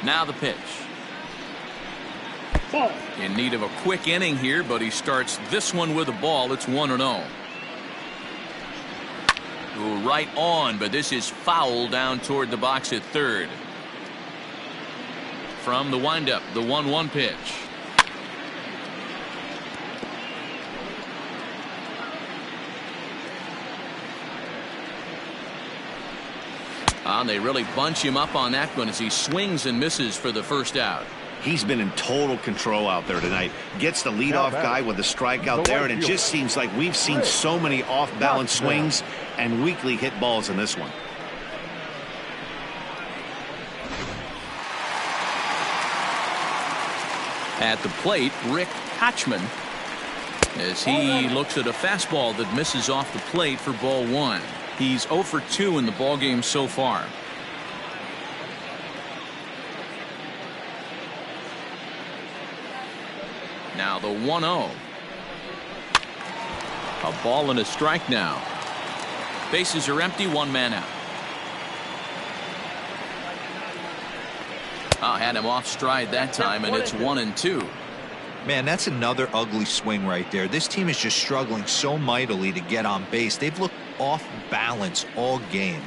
S1: Now the pitch. In need of a quick inning here, but he starts this one with a ball. It's 1-0. Right on, but this is foul down toward the box at third. From the windup, the 1-1 pitch. They really bunch him up on that one as he swings and misses for the first out.
S2: He's been in total control out there tonight. Gets the leadoff guy with a strikeout there, and it just seems like we've seen so many off-balance swings and weakly hit balls in this one.
S1: At the plate, Rick Hatchman, as he looks at a fastball that misses off the plate for ball 1. He's 0 for 2 in the ballgame so far. Now the 1-0. A ball and a strike now. Bases are empty, 1 man out. Had him off stride that time, and it's 1-2.
S3: Man, that's another ugly swing right there. This team is just struggling so mightily to get on base. They've looked off balance all game.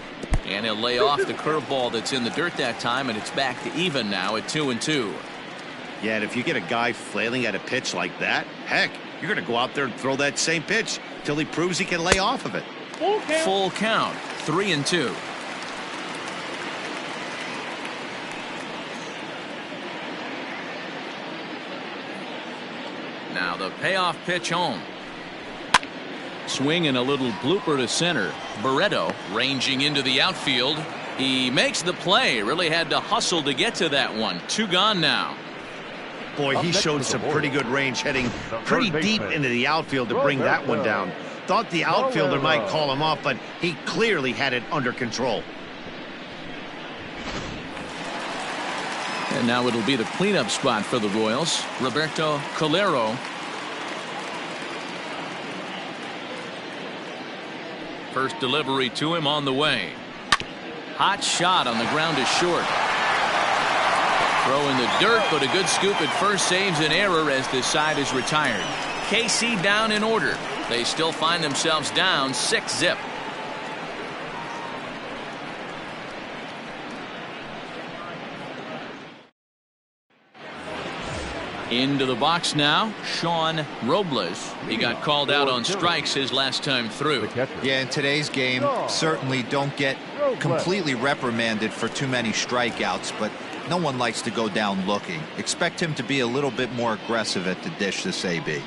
S1: And he'll lay off the curveball that's in the dirt that time, and it's back to even now at 2-2.
S2: Yeah, and if you get a guy flailing at a pitch like that, heck, you're going to go out there and throw that same pitch till he proves he can lay off of it.
S1: Full count, 3-2. Now the payoff pitch home. Swing and a little blooper to center. Barreto ranging into the outfield. He makes the play. Really had to hustle to get to that one. 2 gone now.
S2: Boy, he showed some pretty good range heading pretty deep into the outfield to bring that one down. Thought the outfielder might call him off, but he clearly had it under control.
S1: And now it'll be the cleanup spot for the Royals. Roberto Calero. First delivery to him on the way. Hot shot on the ground is short. Throw in the dirt, but a good scoop at first saves an error as the side is retired. KC down in order. They still find themselves down 6-0. Into the box now, Sean Robles. He got called out on strikes his last time through.
S3: Yeah, in today's game, certainly don't get completely reprimanded for too many strikeouts, but no one likes to go down looking. Expect him to be a little bit more aggressive at the dish this AB.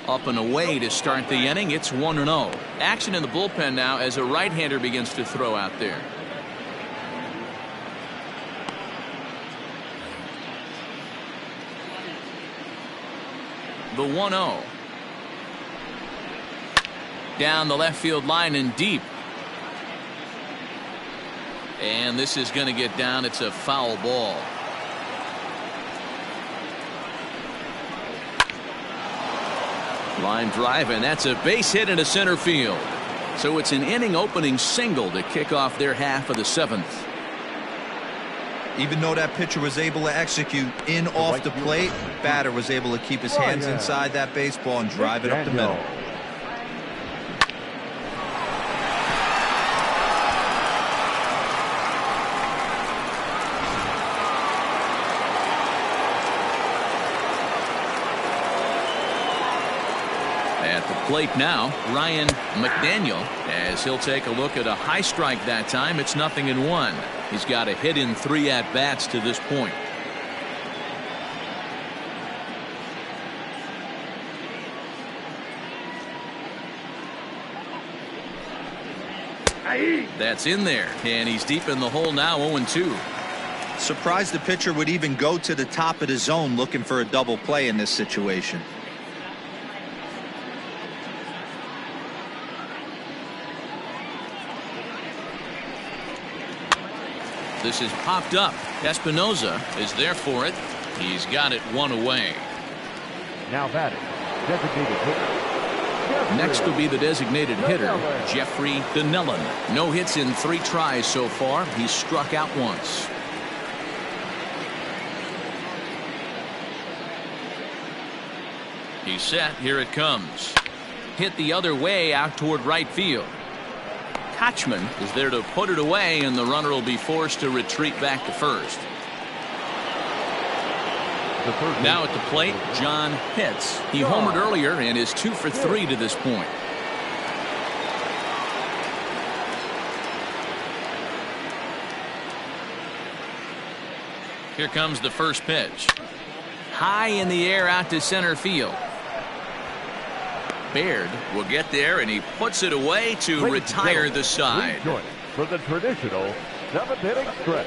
S1: Up and away to start the inning. It's 1-0. Action in the bullpen now as a right-hander begins to throw out there. The 1-0. Down the left field line and deep. And this is going to get down. It's a foul ball. Line drive, and that's a base hit into center field. So it's an inning opening single to kick off their half of the 7th.
S3: Even though that pitcher was able to execute in off the plate, batter was able to keep his hands inside that baseball and drive it up the middle.
S1: At the plate now, Ryan McDaniel, as he'll take a look at a high strike that time. It's 0-1. He's got a hit in 3 at-bats to this point. That's in there, and he's deep in the hole now, 0-2.
S3: Surprised the pitcher would even go to the top of the zone looking for a double play in this situation.
S1: This is popped up. Espinoza is there for it. He's got it one away.
S4: Now batting, designated hitter.
S1: Next will be the designated hitter, Jeffrey Donnellan. No hits in 3 tries so far. He's struck out once. He's set. Here it comes. Hit the other way out toward right field. Kochman is there to put it away, and the runner will be forced to retreat back to first. Now at the plate, John Pitts. He homered earlier and is 2 for 3 to this point. Here comes the first pitch. High in the air out to center field. Baird will get there, and he puts it away to retire the side.
S4: For the traditional 7th inning stretch.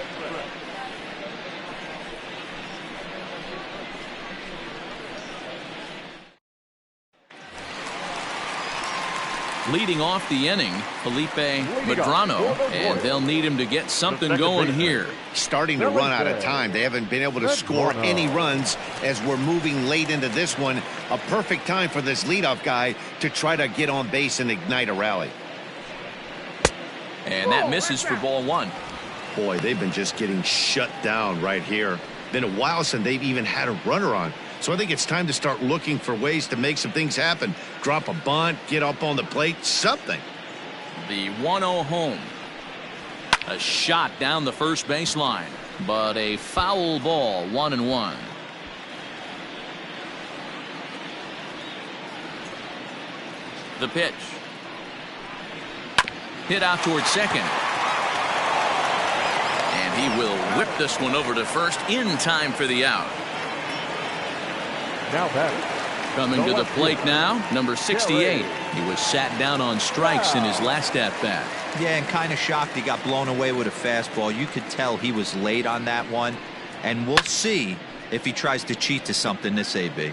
S1: Leading off the inning, Felipe Medrano, and they'll need him to get something going here.
S2: Starting to run out of time. They haven't been able to score any runs as we're moving late into this one. A perfect time for this leadoff guy to try to get on base and ignite a rally.
S1: And that misses for ball 1.
S2: Boy, they've been just getting shut down right here. Been a while since they've even had a runner on. So I think it's time to start looking for ways to make some things happen. Drop a bunt, get up on the plate, something.
S1: The 1-0 home. A shot down the first baseline, but a foul ball, 1-1. The pitch. Hit out towards second. And he will whip this one over to first in time for the out.
S4: Now batting.
S1: Coming to the plate now, number 68. He was sat down on strikes in his last at-bat.
S3: Yeah, and kind of shocked he got blown away with a fastball. You could tell he was late on that one. And we'll see if he tries to cheat to something this AB.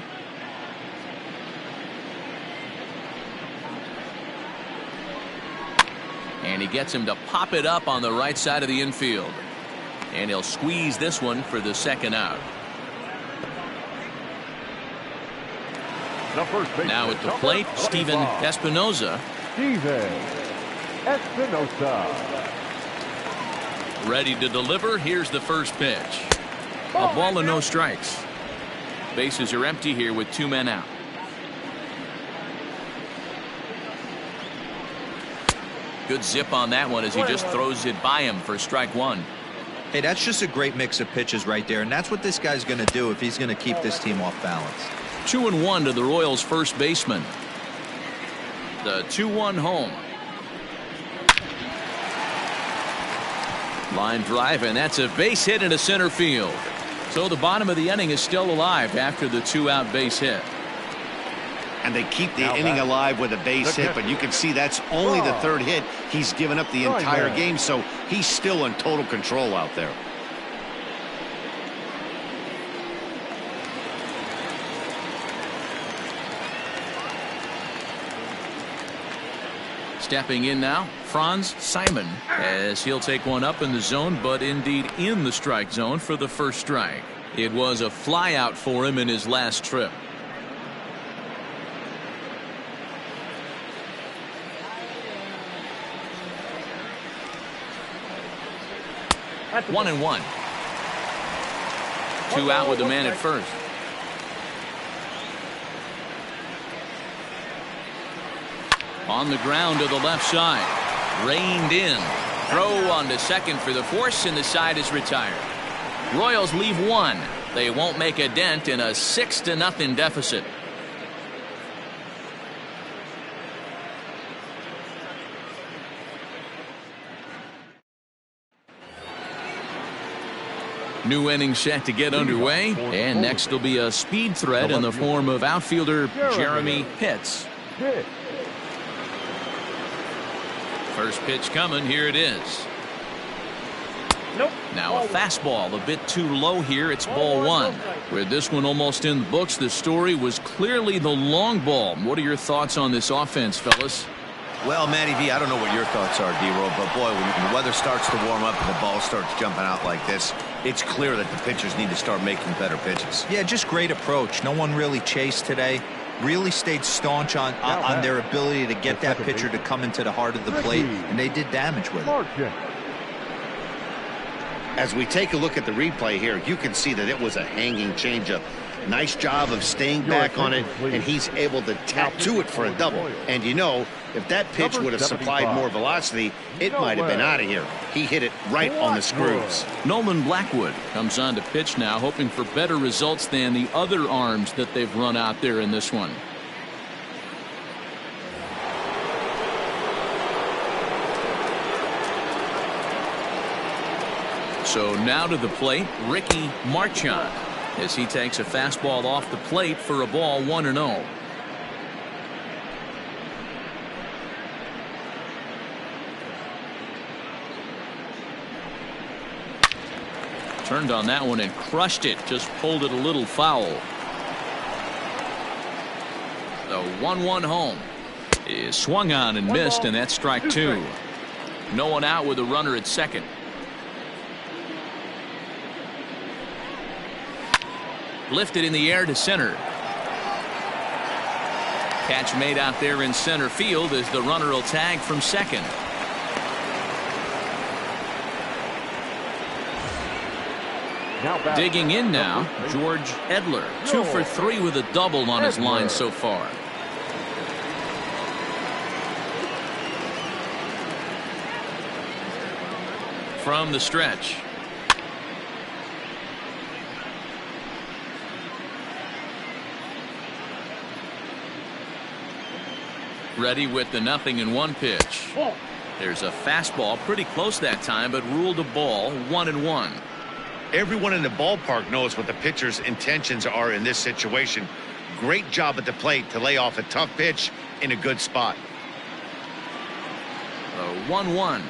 S1: And he gets him to pop it up on the right side of the infield. And he'll squeeze this one for the second out. Now at the plate, Steven Espinoza. Ready to deliver. Here's the first pitch. A ball and no strikes. Bases are empty here with 2 men out. Good zip on that one as he just throws it by him for strike 1.
S3: Hey, that's just a great mix of pitches right there, and that's what this guy's going to do if he's going to keep this team off balance.
S1: 2-1 to the Royals' first baseman. The 2-1 home. Line drive, and that's a base hit into center field. So the bottom of the inning is still alive after the 2-out base hit.
S2: And they keep the inning alive with a base hit, but you can see that's only the 3rd hit. He's given up the entire game, so he's still in total control out there.
S1: Stepping in now, Franz Simon, as he'll take one up in the zone, but indeed in the strike zone for the first strike. It was a flyout for him in his last trip. At 1-1. 2 out with the man at first. On the ground to the left side. Reined in. Throw on to second for the force, and the side is retired. Royals leave 1. They won't make a dent in a 6-0 deficit. New inning set to get underway, and next will be a speed threat in the form of outfielder Jeremy Pitts. First pitch coming. Here it is.
S5: Nope.
S1: Now a fastball a bit too low here. It's ball one. With this one almost in the books, the story was clearly the long ball. What are your thoughts on this offense, fellas?
S2: Well, Matty V, I don't know what your thoughts are, D-Roll, but boy, when the weather starts to warm up and the ball starts jumping out like this, it's clear that the pitchers need to start making better pitches.
S3: Yeah, just great approach. No one really chased today. Really stayed staunch on their ability to get that pitcher to come into the heart of the plate, and they did damage with it.
S2: As we take a look at the replay here, you can see that it was a hanging changeup. Nice job of staying back on it, and he's able to tap to it for a double. And you know, if that pitch would have supplied more velocity, it might have been out of here. He hit it right on the screws.
S1: Nolan Blackwood comes on to pitch now, hoping for better results than the other arms that they've run out there in this one. So now to the plate, Ricky Marchand, as he takes a fastball off the plate for a ball 1-0. Turned on that one and crushed it, just pulled it a little foul. The 1-1 home is swung on and missed, and that's strike two. No one out with a runner at second. Lifted in the air to center. Catch made out there in center field as the runner will tag from second. Digging in now, George Edler, 2 for 3 with a double on his line so far. From the stretch. Ready with the 0-1 pitch. There's a fastball pretty close that time, but ruled a ball, 1-1.
S2: Everyone in the ballpark knows what the pitcher's intentions are in this situation. Great job at the plate to lay off a tough pitch in a good spot.
S1: 1-1.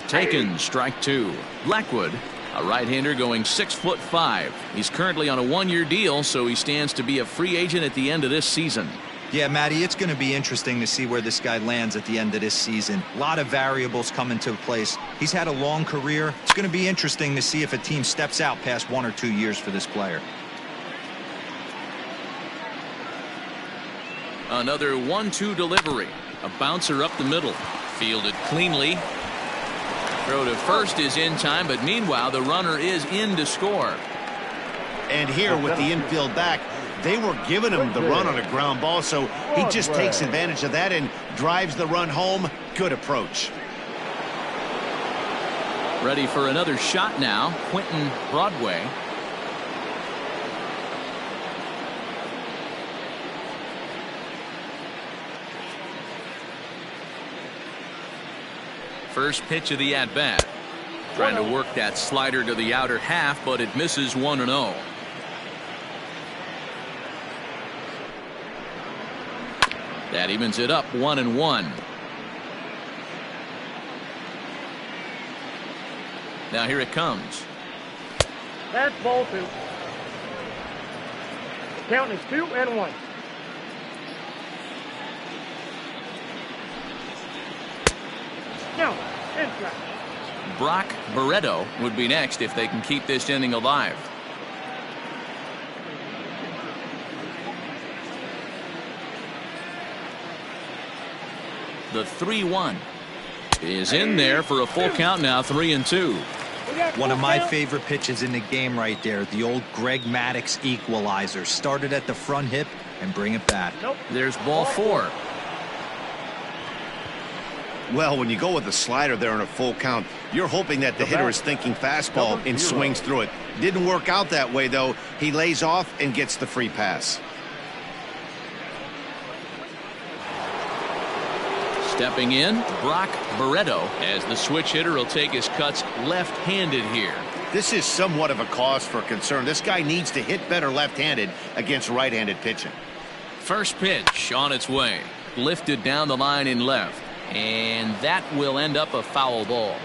S1: Taken, strike two. Blackwood, a right-hander going 6'5". He's currently on a 1-year deal, so he stands to be a free agent at the end of this season.
S3: Yeah, Matty, it's going to be interesting to see where this guy lands at the end of this season. A lot of variables come into place. He's had a long career. It's going to be interesting to see if a team steps out past 1 or 2 years for this player.
S1: Another 1-2 delivery. A bouncer up the middle. Fielded cleanly. Throw to first is in time, but meanwhile the runner is in to score.
S2: And here with the infield back, they were giving him the run on a ground ball, so he just takes advantage of that and drives the run home. Good approach.
S1: Ready for another shot now, Quentin Broadway. First pitch of the at-bat. Trying to work that slider to the outer half, but it misses 1-0. That evens it up, 1-1. Now here it comes.
S5: That's ball two. Count is 2-1. Now, strike.
S1: Brock Barreto would be next if they can keep this inning alive. The 3-1 is in there for a full count now, 3-2.
S3: One of my favorite pitches in the game right there, the old Greg Maddux equalizer. Started at the front hip and bring it back.
S1: There's ball 4.
S2: Well, when you go with a slider there in a full count, you're hoping that the hitter is thinking fastball and swings through it. Didn't work out that way, though. He lays off and gets the free pass.
S1: Stepping in, Brock Barreto, as the switch hitter will take his cuts left-handed here.
S2: This is somewhat of a cause for concern. This guy needs to hit better left-handed against right-handed pitching.
S1: First pitch on its way. Lifted down the line in left. And that will end up a foul ball.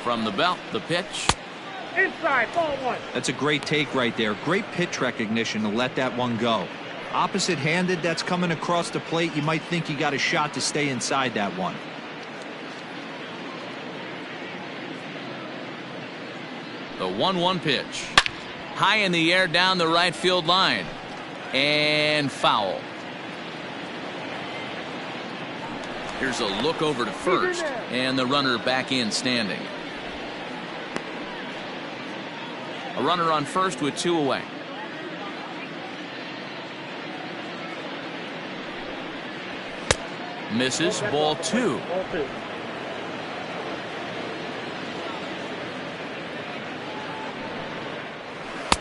S1: From the belt, the pitch.
S5: Inside, ball one.
S3: That's a great take right there. Great pitch recognition to let that one go. Opposite-handed, that's coming across the plate. You might think you got a shot to stay inside that one.
S1: The 1-1 pitch. High in the air down the right field line. And foul. Here's a look over to first. And the runner back in standing. A runner on first with 2 away. Misses, ball 2.
S5: Ball two.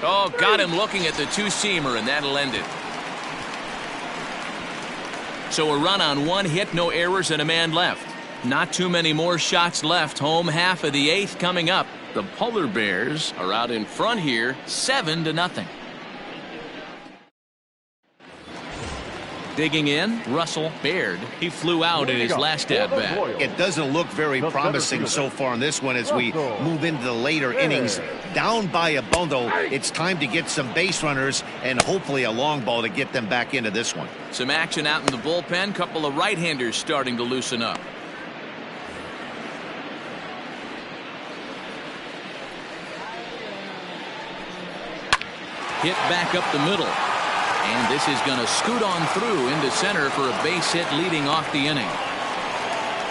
S1: Oh, got him looking at the two-seamer, and that'll end it. So a run on 1 hit, no errors, and a man left. Not too many more shots left. Home half of the 8th coming up. The Polar Bears are out in front here, 7-0. Digging in, Russell Baird. He flew out in his last at-bat.
S2: It doesn't look very promising so far in this one as we move into the later innings. Down by a bundle, it's time to get some base runners and hopefully a long ball to get them back into this one.
S1: Some action out in the bullpen. Couple of right-handers starting to loosen up. Hit back up the middle. And this is going to scoot on through into center for a base hit leading off the inning.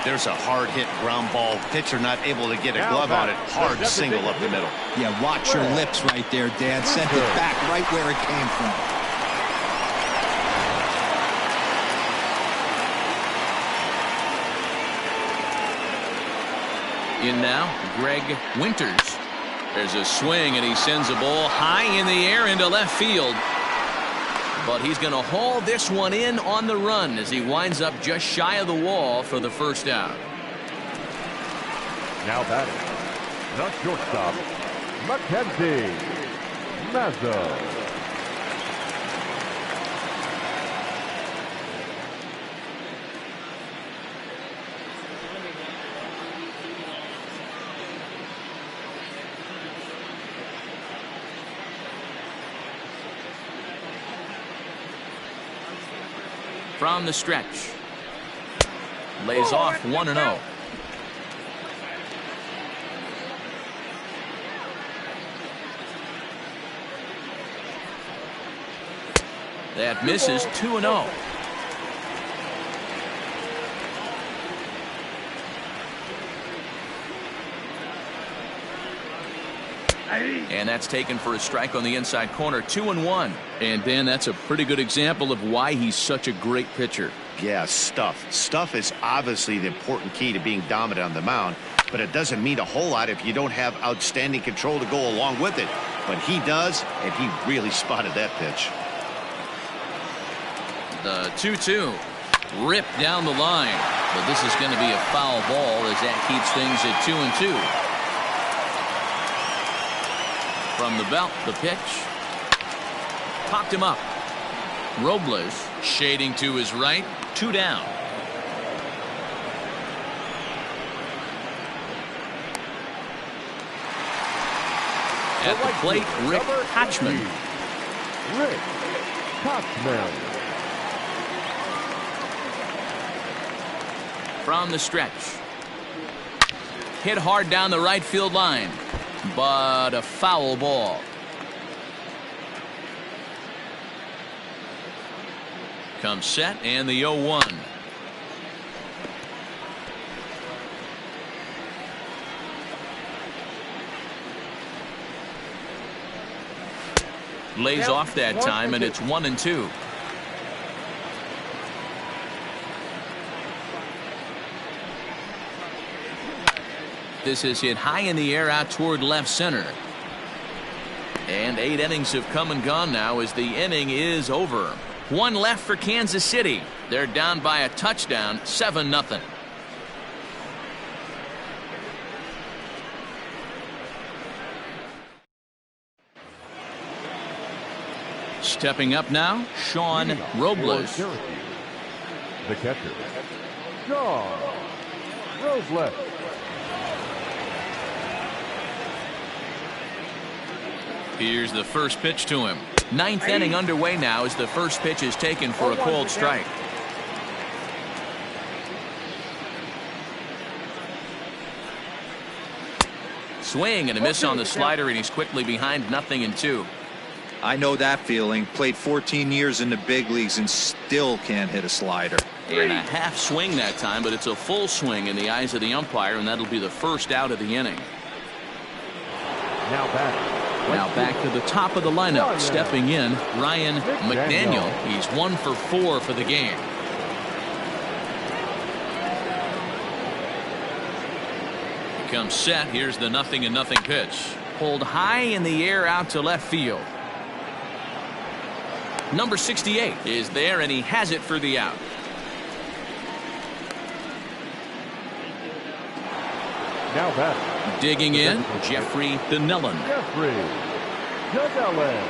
S2: There's a hard hit ground ball. Pitcher not able to get a glove on it. Hard single up the middle.
S3: Yeah, watch your lips right there, Dan. Sent it back right where it came from.
S1: In now, Greg Winters. There's a swing, and he sends a ball high in the air into left field. But he's going to haul this one in on the run as he winds up just shy of the wall for the first out.
S4: Now batting, the shortstop, Mackenzie Mazzo.
S1: From the stretch. Lays off 1-0. That misses 2-0. And that's taken for a strike on the inside corner. 2-1. And Dan, that's a pretty good example of why he's such a great pitcher.
S2: Yeah, stuff. Stuff is obviously the important key to being dominant on the mound, but it doesn't mean a whole lot if you don't have outstanding control to go along with it. But he does, and he really spotted that pitch.
S1: The 2-2. Ripped down the line. But this is going to be a foul ball as that keeps things at 2-2. From the belt, the pitch. Popped him up. Robles shading to his right. 2 down. At the plate, Rick Kochman.
S4: Rick Kochman.
S1: From the stretch. Hit hard down the right field line. But a foul ball. Comes set and the 0-1. Lays off that time, and it's 1-2. This is hit high in the air out toward left center. And 8 innings have come and gone now as the inning is over. 1 left for Kansas City. They're down by a touchdown, 7-0. Stepping up now, Sean Robles.
S4: Syracuse, the catcher, John Roselet.
S1: Here's the first pitch to him. Ninth inning underway now as the first pitch is taken for a cold strike. Swing and a miss on the slider, and he's quickly behind 0-2.
S3: I know that feeling. Played 14 years in the big leagues and still can't hit a slider.
S1: And a half swing that time, but it's a full swing in the eyes of the umpire, and that'll be the first out of the inning.
S4: Now
S1: back to the top of the lineup. Stepping in, Ryan McDaniel. He's 1 for 4 for the game. He comes set. Here's the 0-0 pitch. Pulled high in the air out to left field. Number 68 is there, and he has it for the out.
S4: Now back.
S1: Digging in, Jeffrey Donnellan.
S4: Jeffrey Donnellan.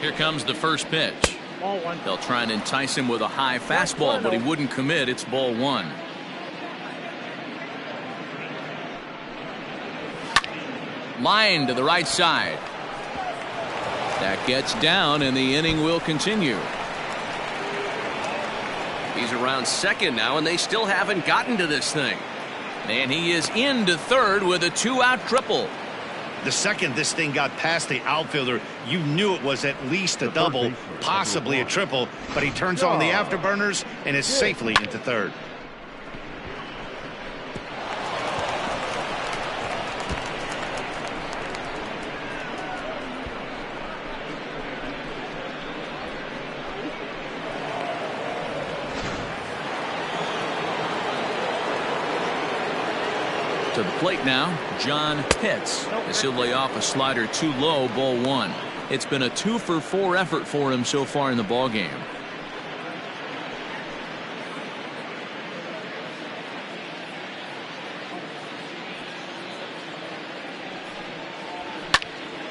S1: Here comes the first pitch. They'll try and entice him with a high fastball, but he wouldn't commit. It's ball 1. Line to the right side. That gets down, and the inning will continue.
S6: He's around second now, and they still haven't gotten to this thing.
S1: And he is into third with a 2-out triple.
S2: The second this thing got past the outfielder, you knew it was at least a double, possibly a triple, but he turns on the afterburners and is safely into third.
S1: To the plate now, John Pitts. As he'll lay off a slider too low, ball 1. It's been a 2 for 4 effort for him so far in the ball game.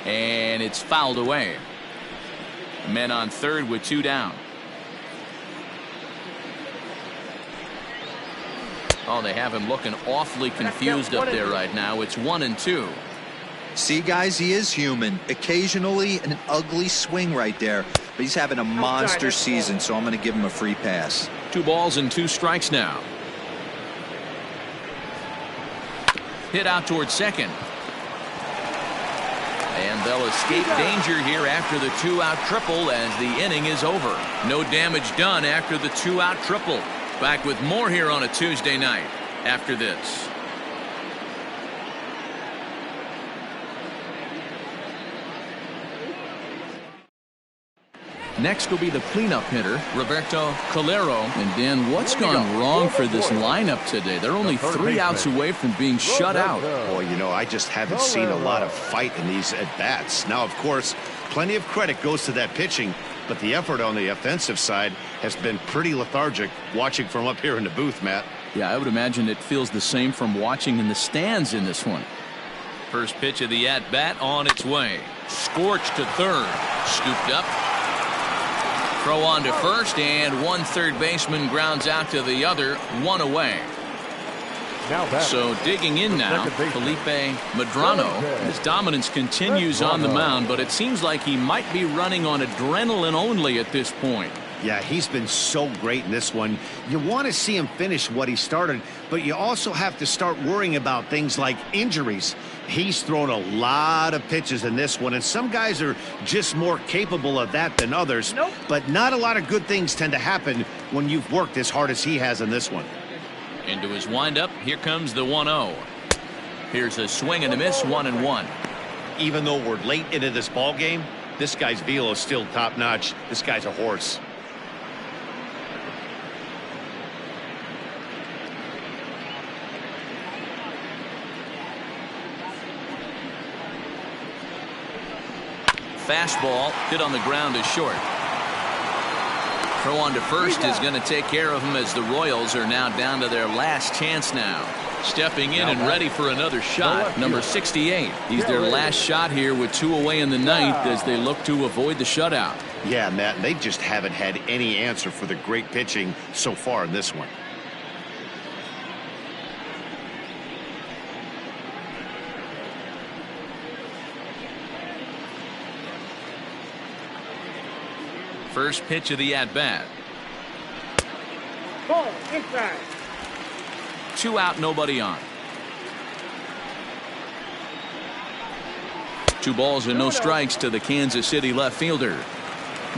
S1: And it's fouled away. Men on third with 2 down. Oh, they have him looking awfully confused up there right now. It's 1-2.
S3: See, guys, he is human. Occasionally an ugly swing right there, but he's having a monster season, so I'm going to give him a free pass.
S1: 2 balls and 2 strikes now. Hit out towards second. And they'll escape danger here after the 2-out triple as the inning is over. No damage done after the 2-out triple. Back with more here on a Tuesday night after this. Next will be the cleanup hitter, Roberto Calero. And Dan, what's gone wrong for this lineup today? They're only 3 outs away from being shut out.
S2: Boy, you know, I just haven't seen a lot of fight in these at-bats. Now, of course, plenty of credit goes to that pitching, but the effort on the offensive side has been pretty lethargic watching from up here in the booth, Matt.
S1: Yeah, I would imagine it feels the same from watching in the stands in this one. First pitch of the at-bat on its way. Scorched to third. Scooped up. Throw on to first, and one third baseman grounds out to the other, 1 away. So digging in now, Felipe Medrano. His dominance continues on the mound, but it seems like he might be running on adrenaline only at this point.
S2: Yeah, he's been so great in this one. You want to see him finish what he started, but you also have to start worrying about things like injuries. He's thrown a lot of pitches in this one, and some guys are just more capable of that than others. But not a lot of good things tend to happen when you've worked as hard as he has in this one.
S1: Into his windup, here comes the 1-0. Here's a swing and a miss, 1-1.
S2: Even though we're late into this ball game, this guy's velo is still top-notch. This guy's a horse.
S1: Fastball hit on the ground is short. Throw on to first is going to take care of him as the Royals are now down to their last chance now. Stepping in and ready for another shot, number 68. He's their last shot here with 2 away in the ninth as they look to avoid the shutout.
S2: Yeah, Matt, they just haven't had any answer for the great pitching so far in this one.
S1: First pitch of the at-bat.
S5: Ball inside.
S1: 2 out, nobody on. 2 balls and no strikes to the Kansas City left fielder.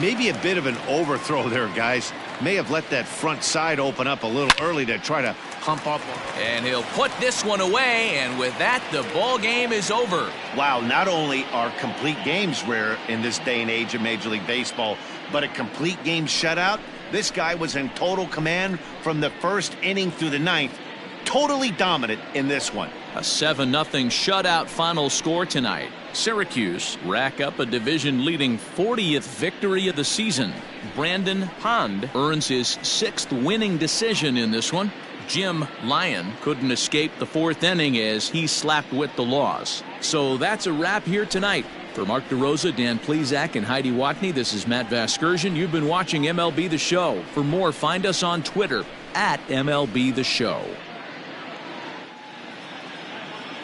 S2: Maybe a bit of an overthrow there, guys. May have let that front side open up a little early to try to hump up.
S1: And he'll put this one away, and with that, the ball game is over.
S2: Wow, not only are complete games rare in this day and age of Major League Baseball, but a complete game shutout. This guy was in total command from the first inning through the ninth. Totally dominant in this one.
S1: A 7-0 shutout final score tonight. Syracuse rack up a division-leading 40th victory of the season. Brandon Pond earns his 6th winning decision in this one. Jim Lyon couldn't escape the 4th inning as he slapped with the loss. So that's a wrap here tonight. For Mark DeRosa, Dan Plesac, and Heidi Watney, this is Matt Vasgersian. You've been watching MLB The Show. For more, find us on Twitter at MLB The Show.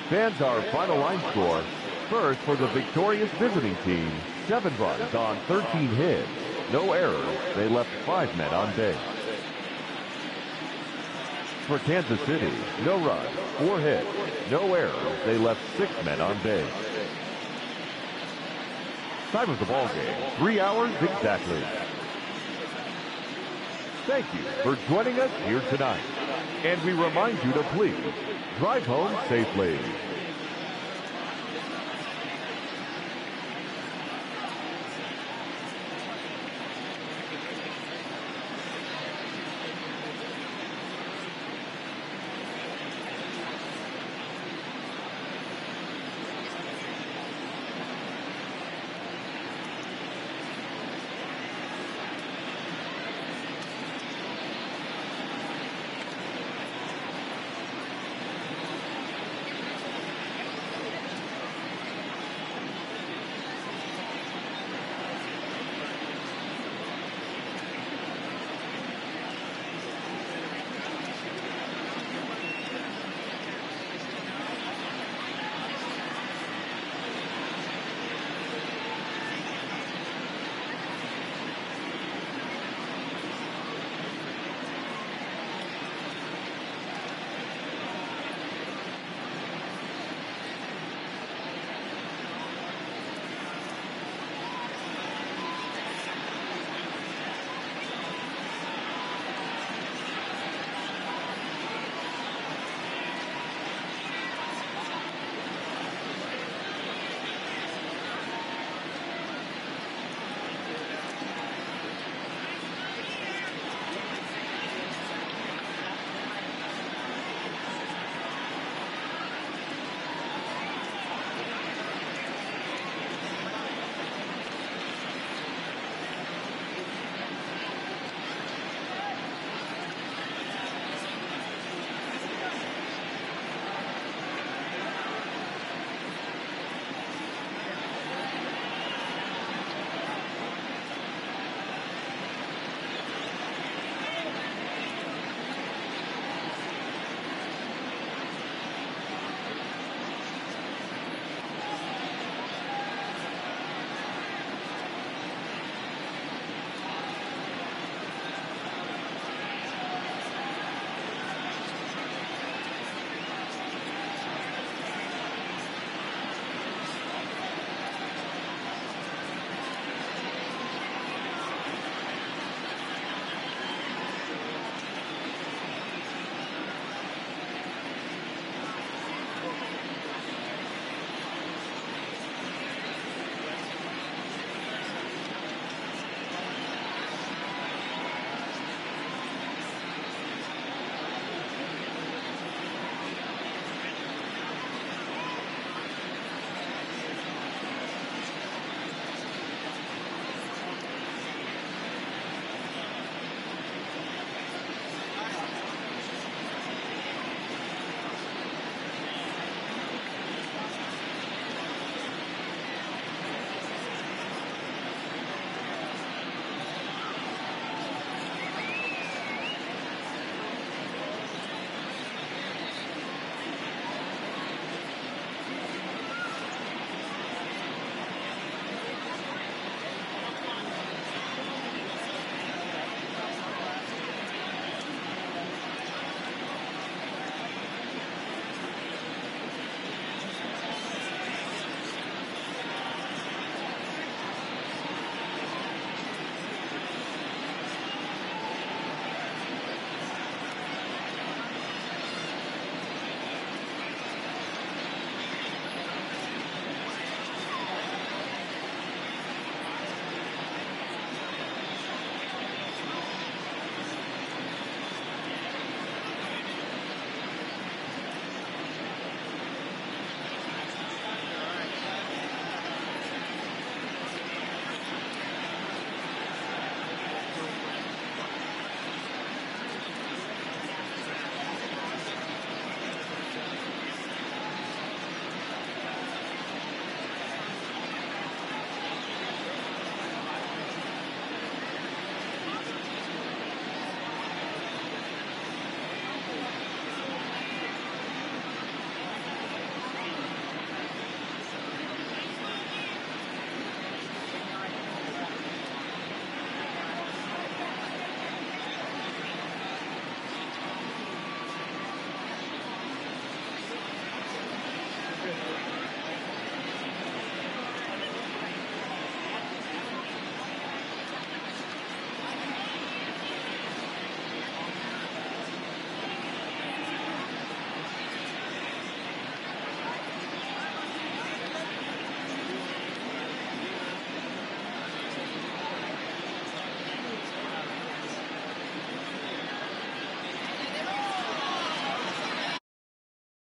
S4: Fans, our final line score. First, for the victorious visiting team, 7 runs on 13 hits. No errors. They left 5 men on base. For Kansas City, no runs, 4 hits. No errors. They left 6 men on base. Time of the ball game, 3 hours exactly. Thank you for joining us here tonight. And we remind you to please drive home safely.